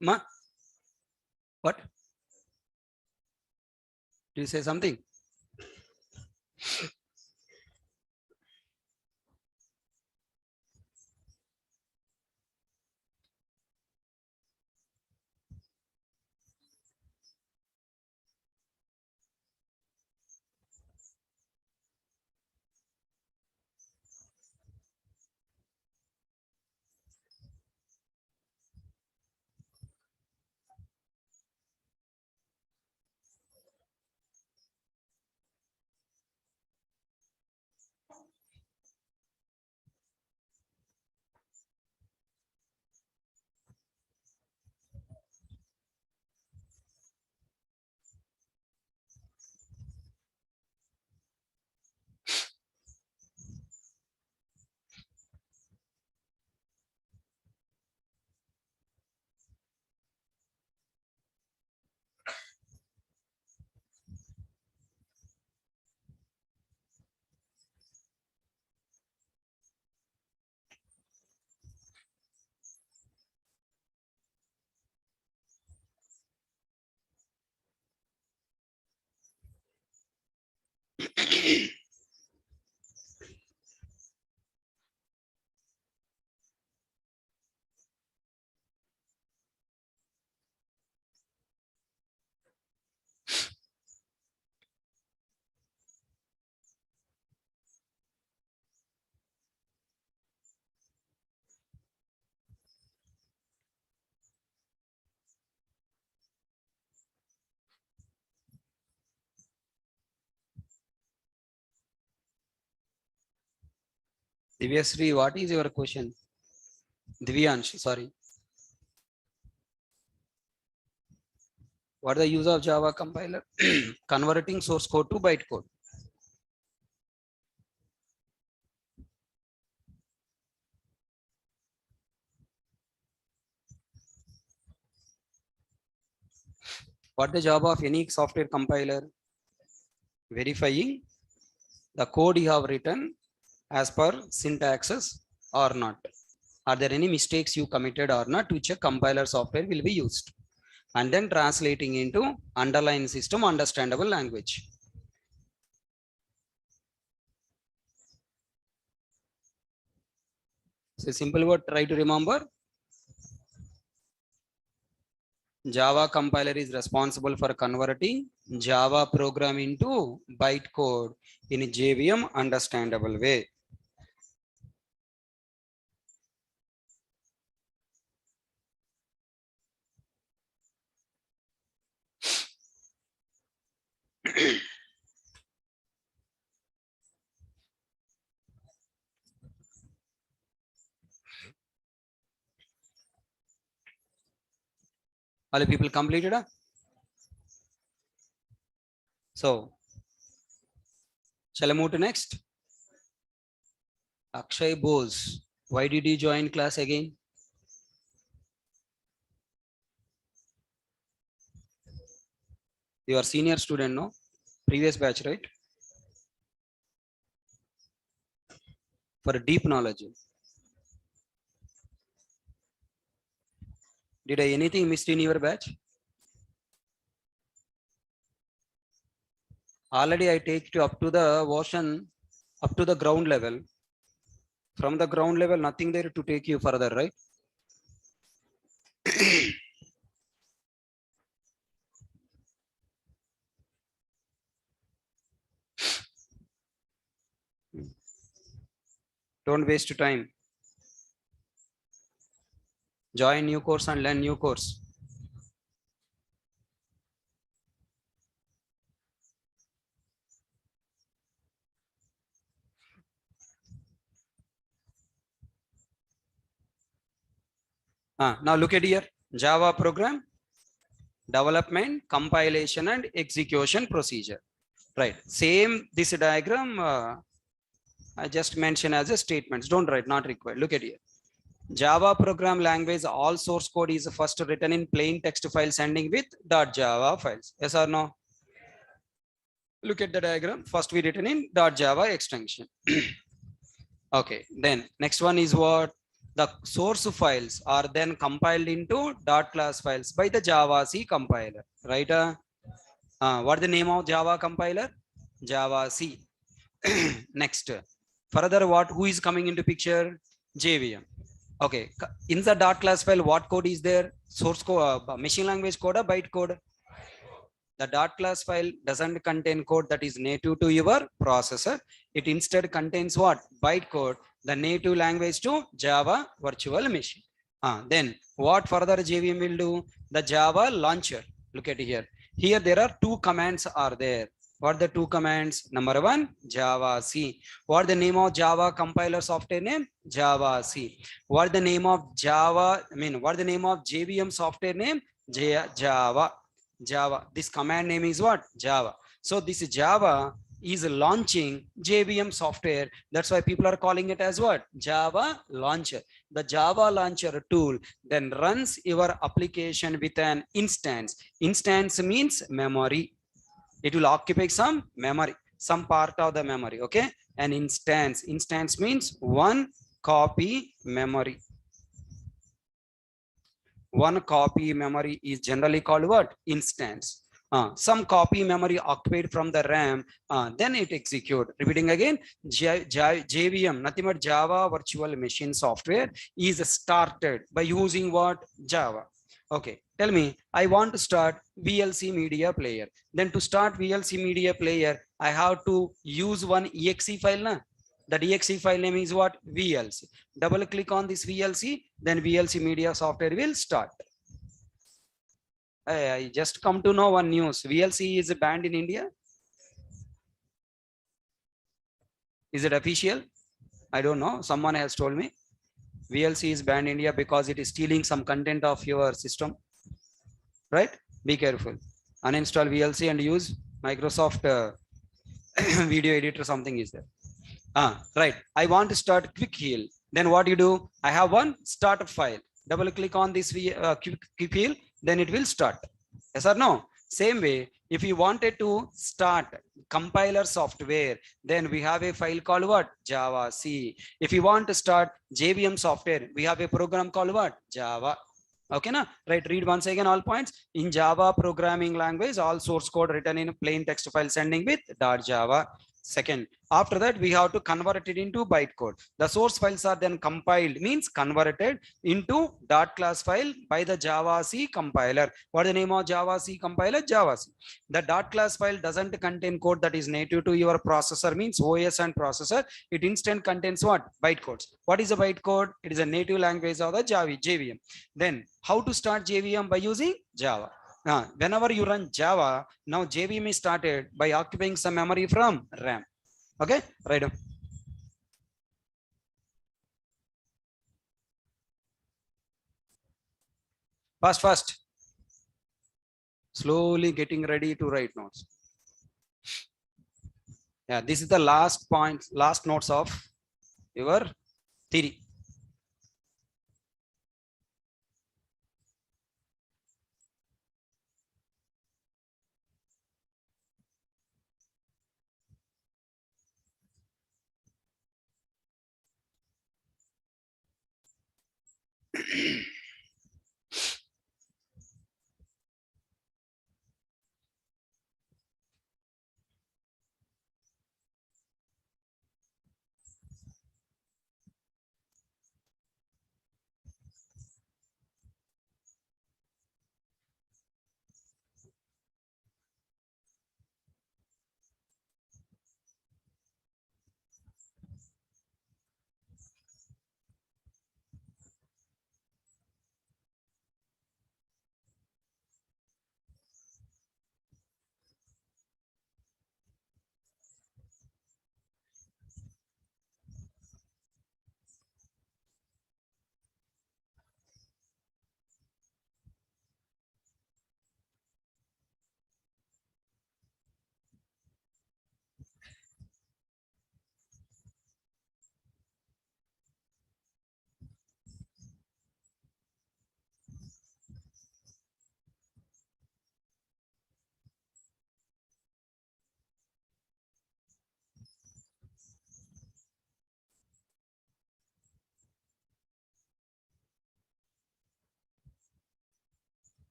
Ma? What? Do you say something? Divyasri, what is your question? Divyansh, sorry. What is the use of Java compiler? Converting source code to bytecode. What the job of any software compiler? Verifying the code you have written as per syntaxes or not. Are there any mistakes you committed or not, which a compiler software will be used? And then translating into underlying system understandable language. So simple word, try to remember. Java compiler is responsible for converting Java program into bytecode in a JVM understandable way. All people completed. So, shall I move to next? Akshay Bose. Why did you join class again? You are senior student, no? Previous batch, right? For a deep knowledge. Did I anything missed in your batch? Already I take you up to the ocean, up to the ground level. From the ground level, nothing there to take you further, right? Don't waste time. Join new course and learn new course. Now look at here. Java program, development, compilation, and execution procedure. Right. Same this diagram I just mentioned as a statements. Don't write, not required. Look at here. Java program language, all source code is first written in plain text file sending with .java files. Yes or no? Look at the diagram. First we written in .java extension. Okay. Then next one is what? The source files are then compiled into .class files by the Java C compiler. Right? What the name of Java compiler? Java C. Next. Further, what? Who is coming into picture? JVM. Okay, in the .class file, what code is there? Source code, machine language code or byte code? The .class file doesn't contain code that is native to your processor. It instead contains what? Byte code, the native language to Java virtual machine. Then what further JVM will do? The Java launcher. Look at here. Here there are two commands are there. What are the two commands? Number one, Java C. What the name of Java compiler software name? Java C. What the name of Java? What the name of JVM software name? Java. Java. This command name is what? Java. So this Java is launching JVM software. That's why people are calling it as what? Java launcher. The Java launcher tool then runs your application with an instance. Instance means memory. It will occupy some memory, some part of the memory. Okay. An instance. Instance means one copy memory. One copy memory is generally called what? Instance. Some copy memory occupied from the RAM, then it execute. Repeating again, JVM, nothing but Java virtual machine software is started by using what? Java. Okay, tell me, I want to start VLC media player. Then to start VLC media player, I have to use one exe file. Na? The exe file name is what? VLC. Double click on this VLC, then VLC media software will start. I just come to know one news. VLC is banned in India. Is it official? I don't know. Someone has told me. VLC is banned in India because it is stealing some content of your system. Right? Be careful. Uninstall VLC and use Microsoft video editor. Something is there. Right. I want to start Quick Heal. Then what you do? I have one startup file. Double click on this Quick Heal. Then it will start. Yes or no? Same way, if you wanted to start compiler software, then we have a file called what? Java C. If you want to start JVM software, we have a program called what? Java. Okay, na? Right, read once again all points. In Java programming language, all source code written in plain text file sending with .java. Second, after that, we have to convert it into bytecode. The source files are then compiled, means converted into .class file by the Java C compiler. What is the name of Java C compiler? Java C. The .class file doesn't contain code that is native to your processor, means OS and processor. It instead contains what? Bytecodes. What is a bytecode? It is a native language of the JVM. Then how to start JVM? By using Java. Whenever you run Java, now JVM is started by occupying some memory from RAM. Okay, right. Fast. Slowly getting ready to write notes. Yeah, this is the last point, last notes of your theory.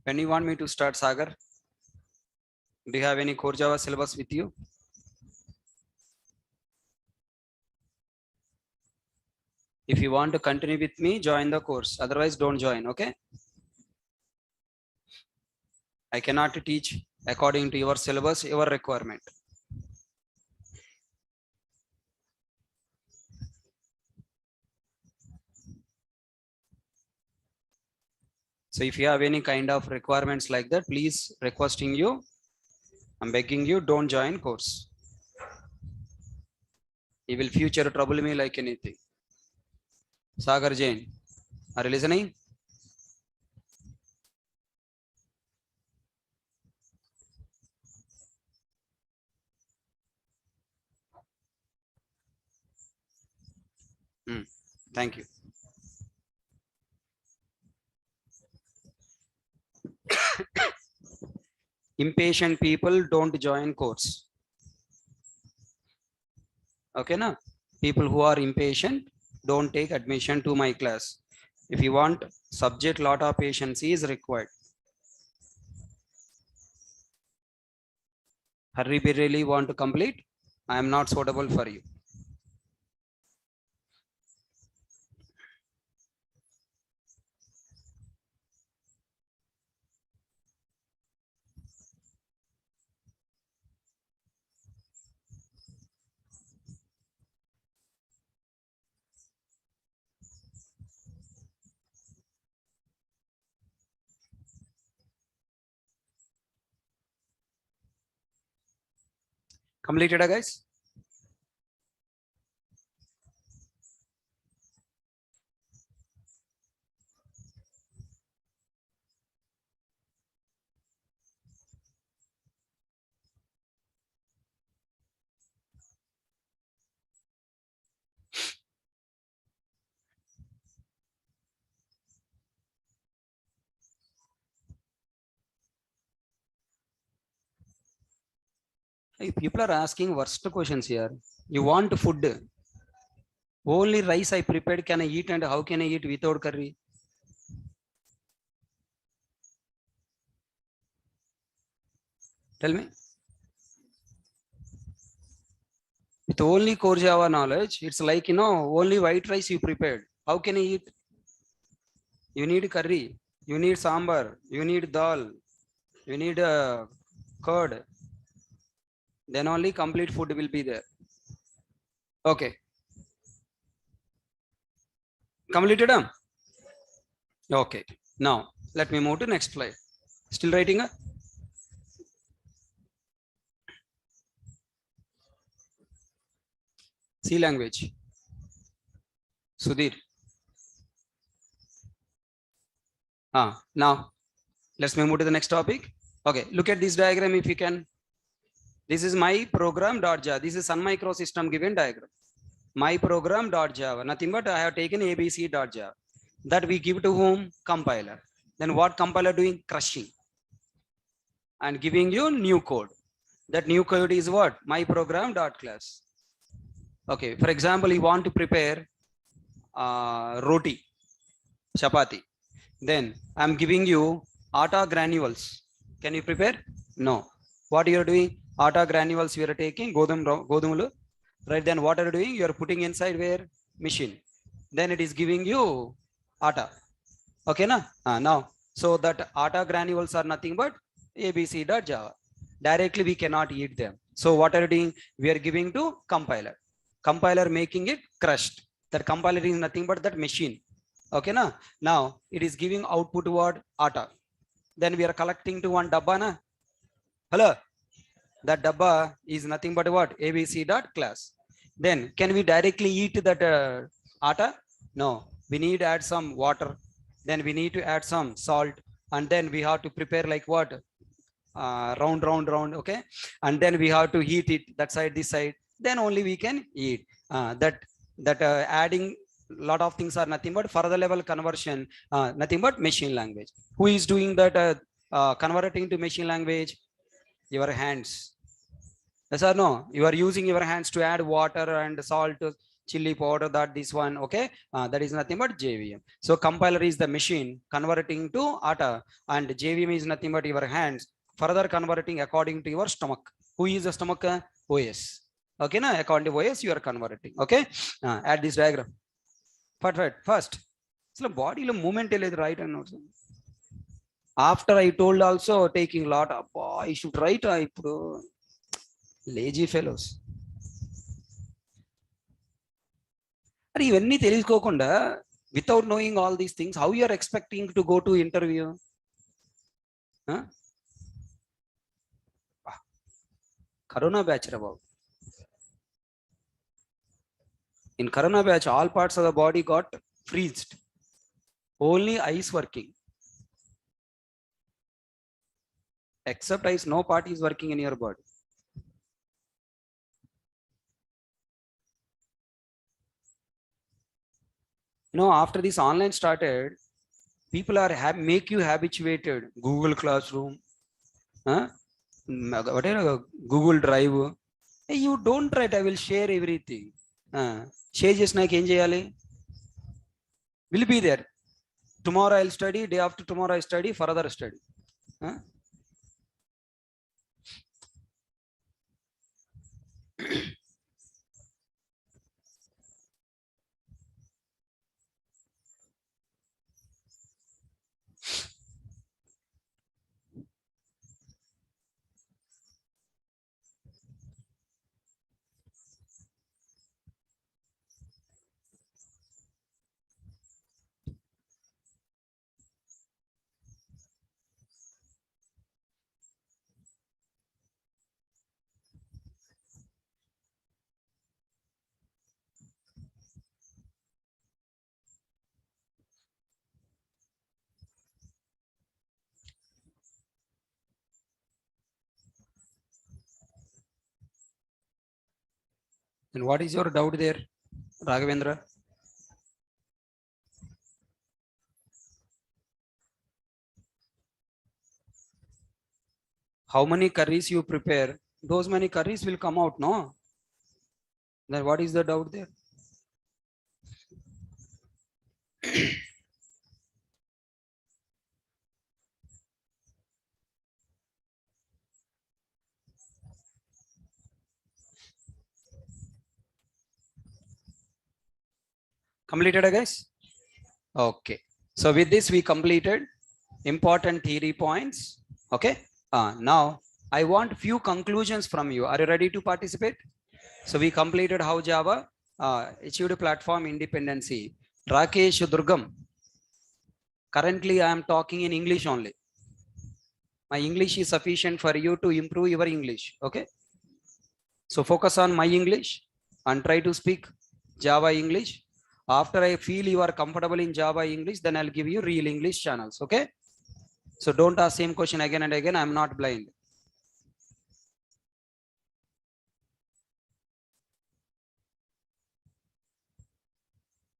When you want me to start, Sagar? Do you have any core Java syllabus with you? If you want to continue with me, join the course. Otherwise, don't join, okay? I cannot teach according to your syllabus, your requirement. So if you have any kind of requirements like that, please requesting you, I'm begging you, don't join course. You will future trouble me like anything. Sagar Jain, are you listening? Thank you. Impatient people don't join course. Okay, na? People who are impatient don't take admission to my class. If you want subject, lot of patience is required. Hurry, be really want to complete? I am not suitable for you. Completed, guys? Hey, people are asking worst questions here. You want food? Only rice I prepared can I eat, and how can I eat without curry? Tell me. With only core Java knowledge, it's like, only white rice you prepared. How can I eat? You need curry, you need sambar, you need dal, you need curd. Then only complete food will be there. Okay. Completed? Okay. Now, let me move to next slide. Still writing? C language. Sudhir. Now, let's move to the next topic. Okay, look at this diagram if you can. This is my program.java. This is Sun Microsystem given diagram. My program.java, nothing but I have taken abc.java. That we give to whom? Compiler. Then what compiler doing? Crushing and giving you new code. That new code is what? My program.class. Okay, for example, you want to prepare roti, chapati. Then I'm giving you atta granules. Can you prepare? No. What you are doing? Atta granules you are taking, godumulu. Right, then what are you doing? You are putting inside where? Machine. Then it is giving you atta. Okay, na? Now, so that atta granules are nothing but abc.java. Directly we cannot eat them. So what are you doing? We are giving to compiler. Compiler making it crushed. That compiler is nothing but that machine. Okay, na? Now it is giving output word atta. Then we are collecting to one dabba, na? Hello? That dabba is nothing but what? abc.class. Then can we directly eat that atta? No, we need to add some water. Then we need to add some salt, and then we have to prepare like what? Round, okay? And then we have to heat it that side, this side. Then only we can eat. That adding lot of things are nothing but further level conversion, nothing but machine language. Who is doing that converting to machine language? Your hands. Yes or no? You are using your hands to add water and salt, chili powder, that this one, okay? That is nothing but JVM. So compiler is the machine converting to atta, and JVM is nothing but your hands further converting according to your stomach. Who is the stomach? OS. Okay, na? According to OS, you are converting. Okay, add this diagram. First, so body movement right and also. After I told also taking lot of, I should write. I lazy fellows. ఇవన్నీ తెలుసుకోకుండా without knowing all these things, how you are expecting to go to interview? Corona batch about. In Corona batch, all parts of the body got freezed. Only eyes working. Except eyes, no part is working in your body. You know, after this online started, people are make you habituated. Google Classroom, whatever, Google Drive. Hey, you don't write, I will share everything. Share just like will be there. Tomorrow I'll study, day after tomorrow I study, further study. And what is your doubt there, Raghavendra? How many curries you prepare, those many curries will come out, no? Then what is the doubt there? Completed, guys? Okay. So with this, we completed important theory points. Okay. Now I want few conclusions from you. Are you ready to participate? So we completed how Java achieved platform independency. Rakesh Durgam. Currently, I am talking in English only. My English is sufficient for you to improve your English. Okay. So focus on my English and try to speak Java English. After I feel you are comfortable in Java English, then I'll give you real English channels. Okay. So don't ask same question again and again. I'm not blind.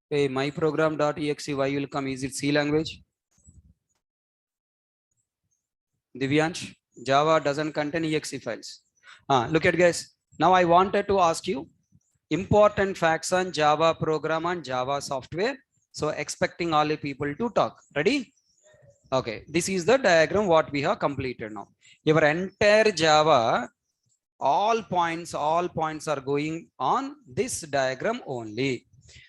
Hey, myprogram.exe, why will come? Is it C language? Divyansh, Java doesn't contain exe files. Look at guys. Now I wanted to ask you important facts on Java program and Java software. So expecting all the people to talk. Ready? Okay. This is the diagram what we have completed now. Your entire Java, all points are going on this diagram only.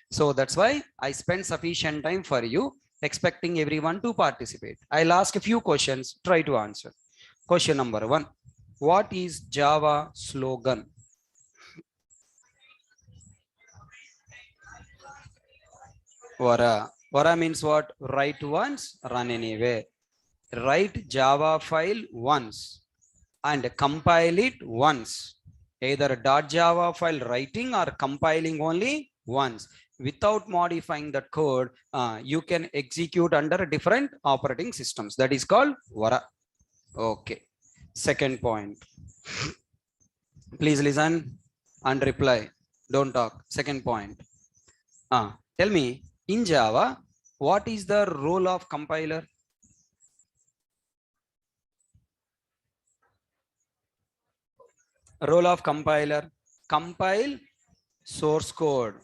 So that's why I spent sufficient time for you, expecting everyone to participate. I'll ask a few questions, try to answer. Question number 1. What is Java slogan? Vara. Vara means what? Write once, run anywhere. Write Java file once and compile it once. Either .java file writing or compiling only once. Without modifying that code, you can execute under different operating systems. That is called Vara. Okay. Second point. Please listen and reply. Don't talk. Second point. Tell me, in Java, what is the role of compiler? Role of compiler. Compile source code.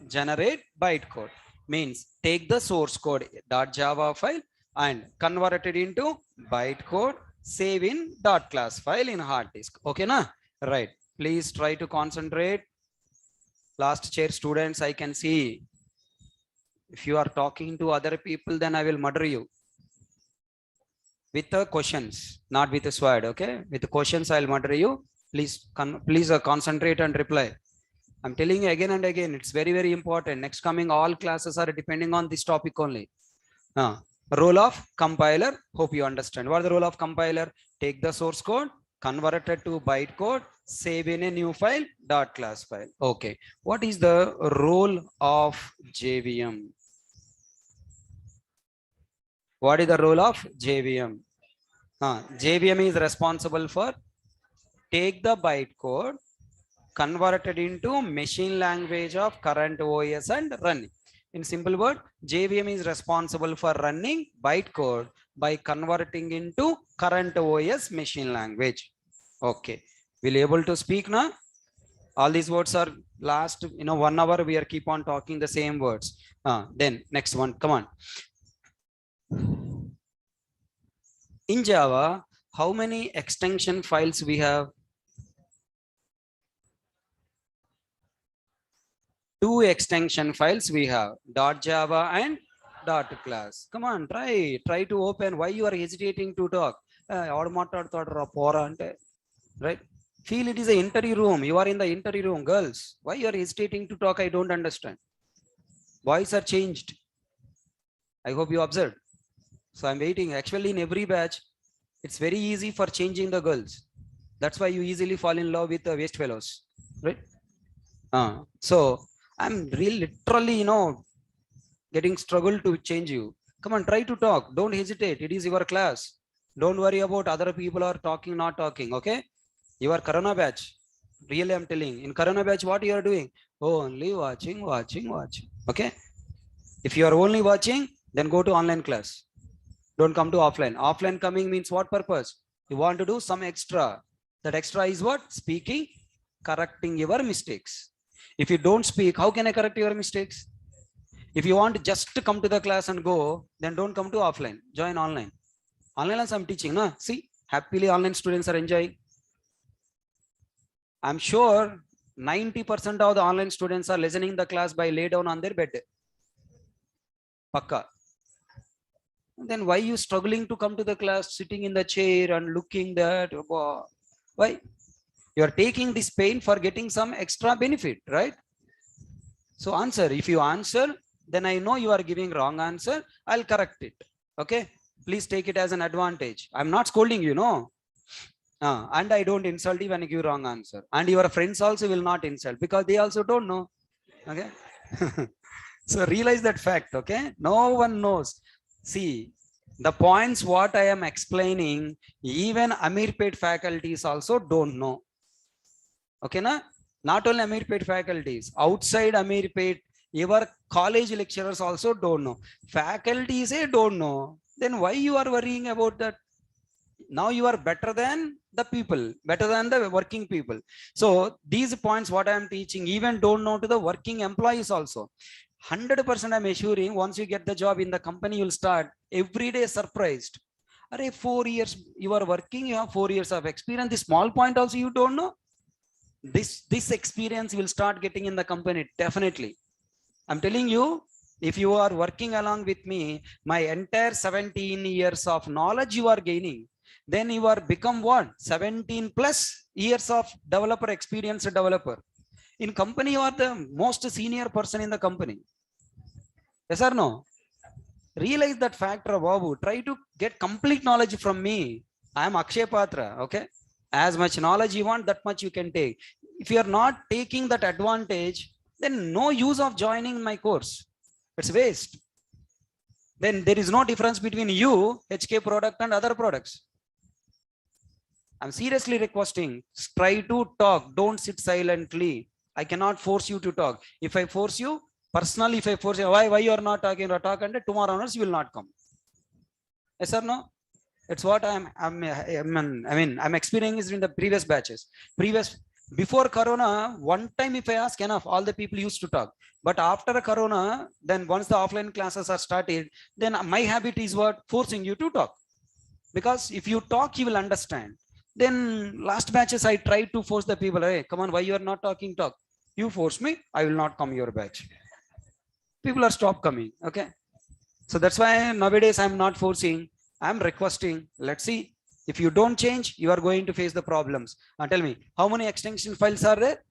Generate bytecode. Means take the source code .java file and convert it into bytecode. Save in .class file in hard disk. Okay, na? Right. Please try to concentrate. Last chair students, I can see. If you are talking to other people, then I will murder you. With the questions, not with the sword. Okay, with the questions, I'll murder you. Please concentrate and reply. I'm telling you again and again, it's very, very important. Next coming all classes are depending on this topic only. Role of compiler. Hope you understand. What is the role of compiler? Take the source code, convert it to bytecode, save in a new file, .class file. Okay. What is the role of JVM? What is the role of JVM? JVM is responsible for take the bytecode, convert it into machine language of current OS and running. In simple word, JVM is responsible for running bytecode by converting into current OS machine language. Okay. Will you able to speak now? All these words are last, 1 hour we are keep on talking the same words. Then next one, come on. In Java, how many extension files we have? 2 extension files we have, .java and .class. Come on, try to open. Why you are hesitating to talk? Right? Feel it is an interview room. You are in the interview room, girls. Why you are hesitating to talk? I don't understand. Boys are changed. I hope you observed. So I'm waiting. Actually, in every batch, it's very easy for changing the girls. That's why you easily fall in love with the waste fellows, right? So I'm literally, getting struggle to change you. Come on, try to talk. Don't hesitate. It is your class. Don't worry about other people are talking, not talking. Okay. You are Corona batch. Really, I'm telling. In Corona batch, what you are doing? Only watching. Okay. If you are only watching, then go to online class. Don't come to offline. Offline coming means what purpose? You want to do some extra. That extra is what? Speaking, correcting your mistakes. If you don't speak, how can I correct your mistakes? If you want just to come to the class and go, then don't come to offline. Join online. Online also I'm teaching. No? See, happily online students are enjoying. I'm sure 90% of the online students are listening the class by lay down on their bed. Pakka. Then why you struggling to come to the class, sitting in the chair and looking that? Why? You are taking this pain for getting some extra benefit, right? So answer. If you answer, then I know you are giving wrong answer. I'll correct it. Okay. Please take it as an advantage. I'm not scolding you, no. And I don't insult you when I give wrong answer. And your friends also will not insult because they also don't know. Okay. So realize that fact. Okay. No one knows. See, The points what I am explaining, even Amirpet faculties also don't know. Okay, na? Not only Amirpet faculties, outside Amirpet, your college lecturers also don't know. Faculties don't know. Then why you are worrying about that? Now you are better than the people, better than the working people. So these points what I am teaching, even don't know to the working employees also. 100% I'm assuring, once you get the job in the company, you'll start every day surprised. Are 4 years you are working, you have 4 years of experience. The small point also you don't know. This experience will start getting in the company, definitely. I'm telling you, if you are working along with me, my entire 17 years of knowledge you are gaining, then you are become what? 17 plus years of developer experience developer. In company, you are the most senior person in the company. Yes or no? Realize that factor, Babu. Try to get complete knowledge from me. I am Akshay Patra. Okay. As much knowledge you want, that much you can take. If you are not taking that advantage, then no use of joining my course. It's waste. Then there is no difference between you, HK product, and other products. I'm seriously requesting, try to talk. Don't sit silently. I cannot force you to talk. If I force you, personally, if I force you, why you are not talking or talk, and tomorrow onwards you will not come. Yes or no? It's what I'm experiencing in the previous batches. Before Corona, one time if I ask enough, all the people used to talk. But after Corona, then once the offline classes are started, then my habit is what? Forcing you to talk. Because if you talk, you will understand. Then last batches, I tried to force the people, hey, come on, why you are not talking, talk. You force me, I will not come your batch. People are stopped coming, okay? So that's why nowadays I'm not forcing, I'm requesting. Let's see. If you don't change, you are going to face the problems. Tell me, how many extension files are there?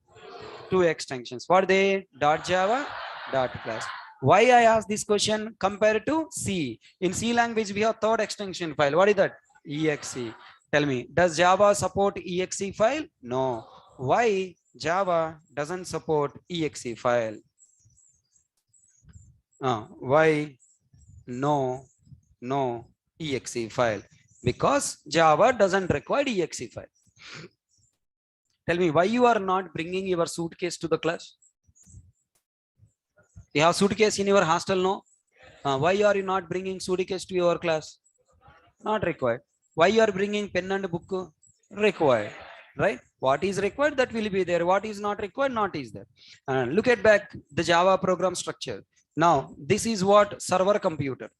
2 extensions. What are they? .java, .class. Why I ask this question compared to C? In C language, we have third extension file. What is that? exe. Tell me, does Java support exe file? No. Why Java doesn't support exe file? Why no exe file? Because Java doesn't require exe file. Tell me, why you are not bringing your suitcase to the class? You have suitcase in your hostel, no? Why are you not bringing suitcase to your class? Not required. Why you are bringing pen and book? Required, right? What is required, that will be there. What is not required, not is there. Look at back the Java program structure. Now, this is what server computer.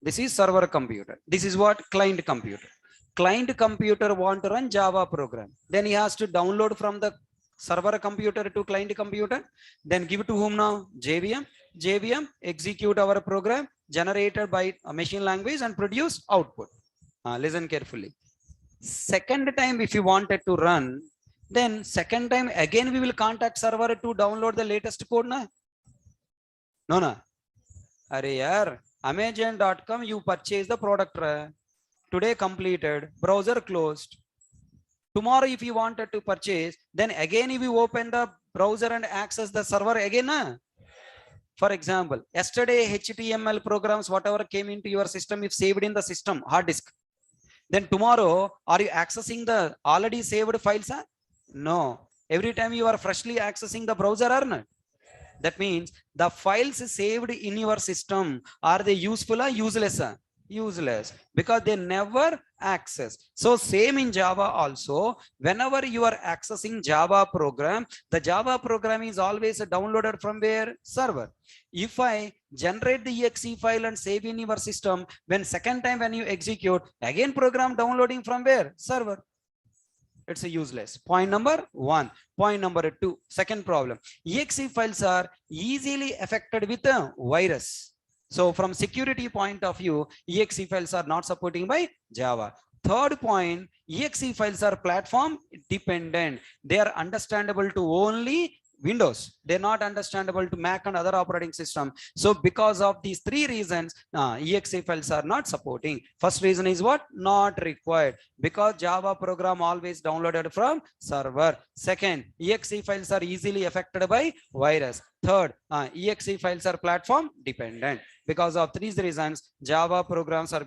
This is server computer. This is what client computer. Client computer want to run Java program. Then he has to download from the server computer to client computer. Then give it to whom now? JVM. JVM execute our program generated by a machine language and produce output. Listen carefully. Second time, if you wanted to run, then second time again we will contact server to download the latest code. Na? No, na. Are yaar, Amazon.com, you purchase the product. Today completed, browser closed. Tomorrow, if you wanted to purchase, then again if you open the browser and access the server again. Na? For example, yesterday HTML programs, whatever came into your system, if saved in the system, hard disk. Then tomorrow, are you accessing the already saved files? No. Every time you are freshly accessing the browser or not? That means the files saved in your system, are they useful or useless? Useless, because they never access. So same in Java also, whenever you are accessing Java program, the Java program is always downloaded from where? Server. If I generate the exe file and save in your system, when second time when you execute, again program downloading from where? Server. It's a useless. Point number 1. Point number 2, second problem. exe files are easily affected with a virus. So from security point of view, exe files are not supporting by Java. Third point, exe files are platform dependent. They are understandable to only Windows. They're not understandable to Mac and other operating system. So because of these three reasons, exe files are not supporting. First reason is what? Not required, because Java program always downloaded from server. Second, exe files are easily affected by virus. Third, exe files are platform dependent. Because of these reasons, Java programs are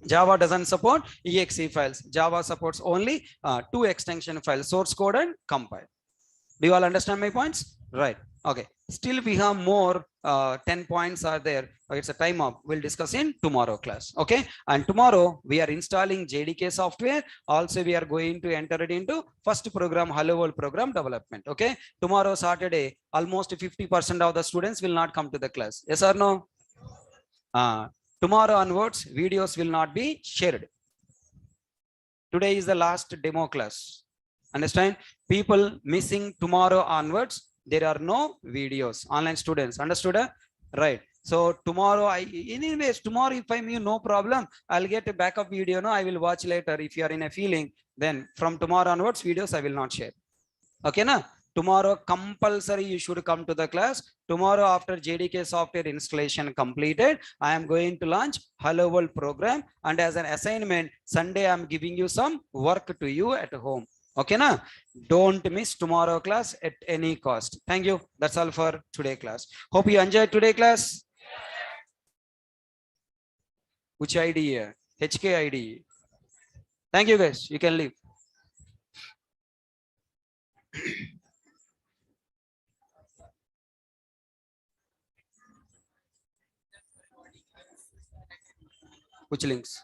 Java doesn't support exe files. Java supports only two extension files, source code and compile. Do you all understand my points? Right. Okay. Still we have more 10 points are there. It's a time up. We'll discuss in tomorrow class. Okay. And tomorrow we are installing JDK software. Also we are going to enter it into first program, Hello World program development. Okay. Tomorrow Saturday, almost 50% of the students will not come to the class. Yes or no? Tomorrow onwards, videos will not be shared. Today is the last demo class. Understand? People missing tomorrow onwards, there are no videos. Online students, understood? Right. So tomorrow, anyways, tomorrow if I'm you, no problem. I'll get a backup video. No, I will watch later. If you are in a feeling, then from tomorrow onwards, videos I will not share. Okay, na? Tomorrow compulsory you should come to the class. Tomorrow after JDK software installation completed, I am going to launch Hello World program, and as an assignment, Sunday I am giving you some work to you at home. Okay, na? Don't miss tomorrow class at any cost. Thank you. That's all for today class. Hope you enjoyed today class. Which ID? HK ID. Thank you guys. You can leave. Which links?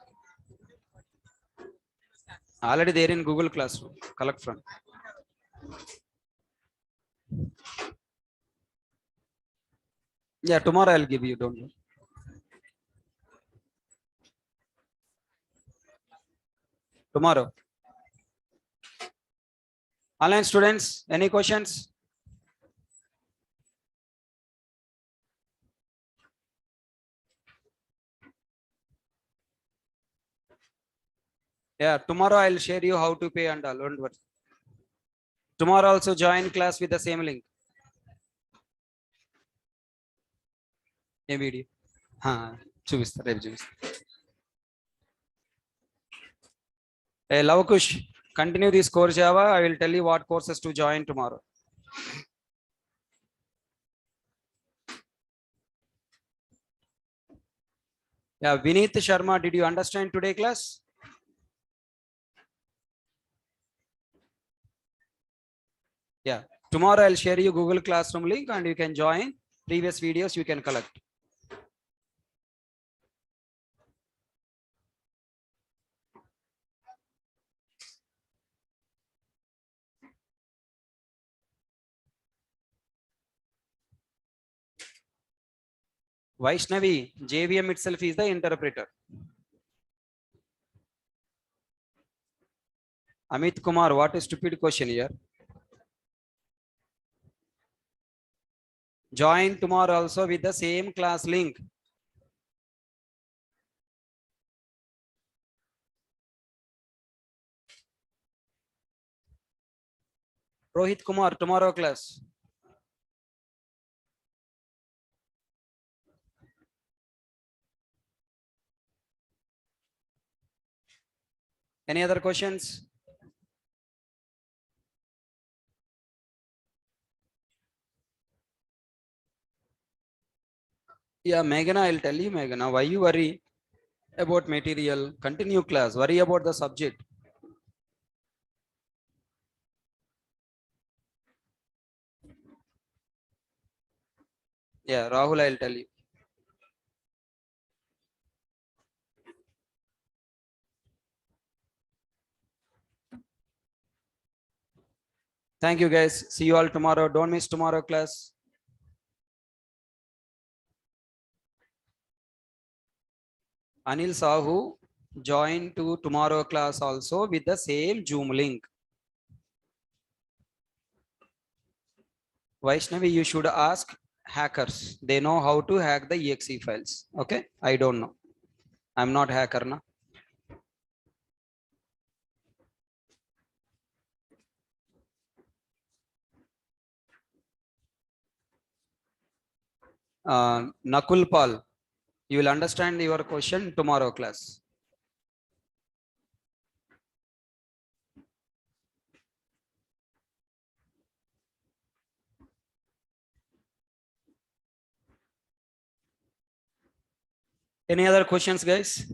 Already there in Google Classroom. Collect from. Yeah, tomorrow I'll give you. Don't worry. Tomorrow. Online students, any questions? Yeah, tomorrow I'll share you how to pay and all. Don't worry. Tomorrow also join class with the same link. A video. చూపిస్తారు రేపు చూపిస్తారు. Hey, Lavakush, continue this course Java. I will tell you what courses to join tomorrow. Yeah, Vineet Sharma, did you understand today class? Yeah, tomorrow I'll share you Google Classroom link and you can join. Previous videos you can collect. Vaishnavi, JVM itself is the interpreter. Amit Kumar, what a stupid question here. Join tomorrow also with the same class link. Rohit Kumar, tomorrow class. Any other questions? Yeah, Meghana, I'll tell you, Meghana, why you worry about material? Continue class, worry about the subject. Yeah, Rahul, I'll tell you. Thank you guys. See you all tomorrow. Don't miss tomorrow class. Anil Sahu, join to tomorrow class also with the same Zoom link. Vaishnavi, you should ask hackers. They know how to hack the exe files. Okay, I don't know. I'm not hacker na. Nakul Pal, you will understand your question tomorrow class. Any other questions, guys?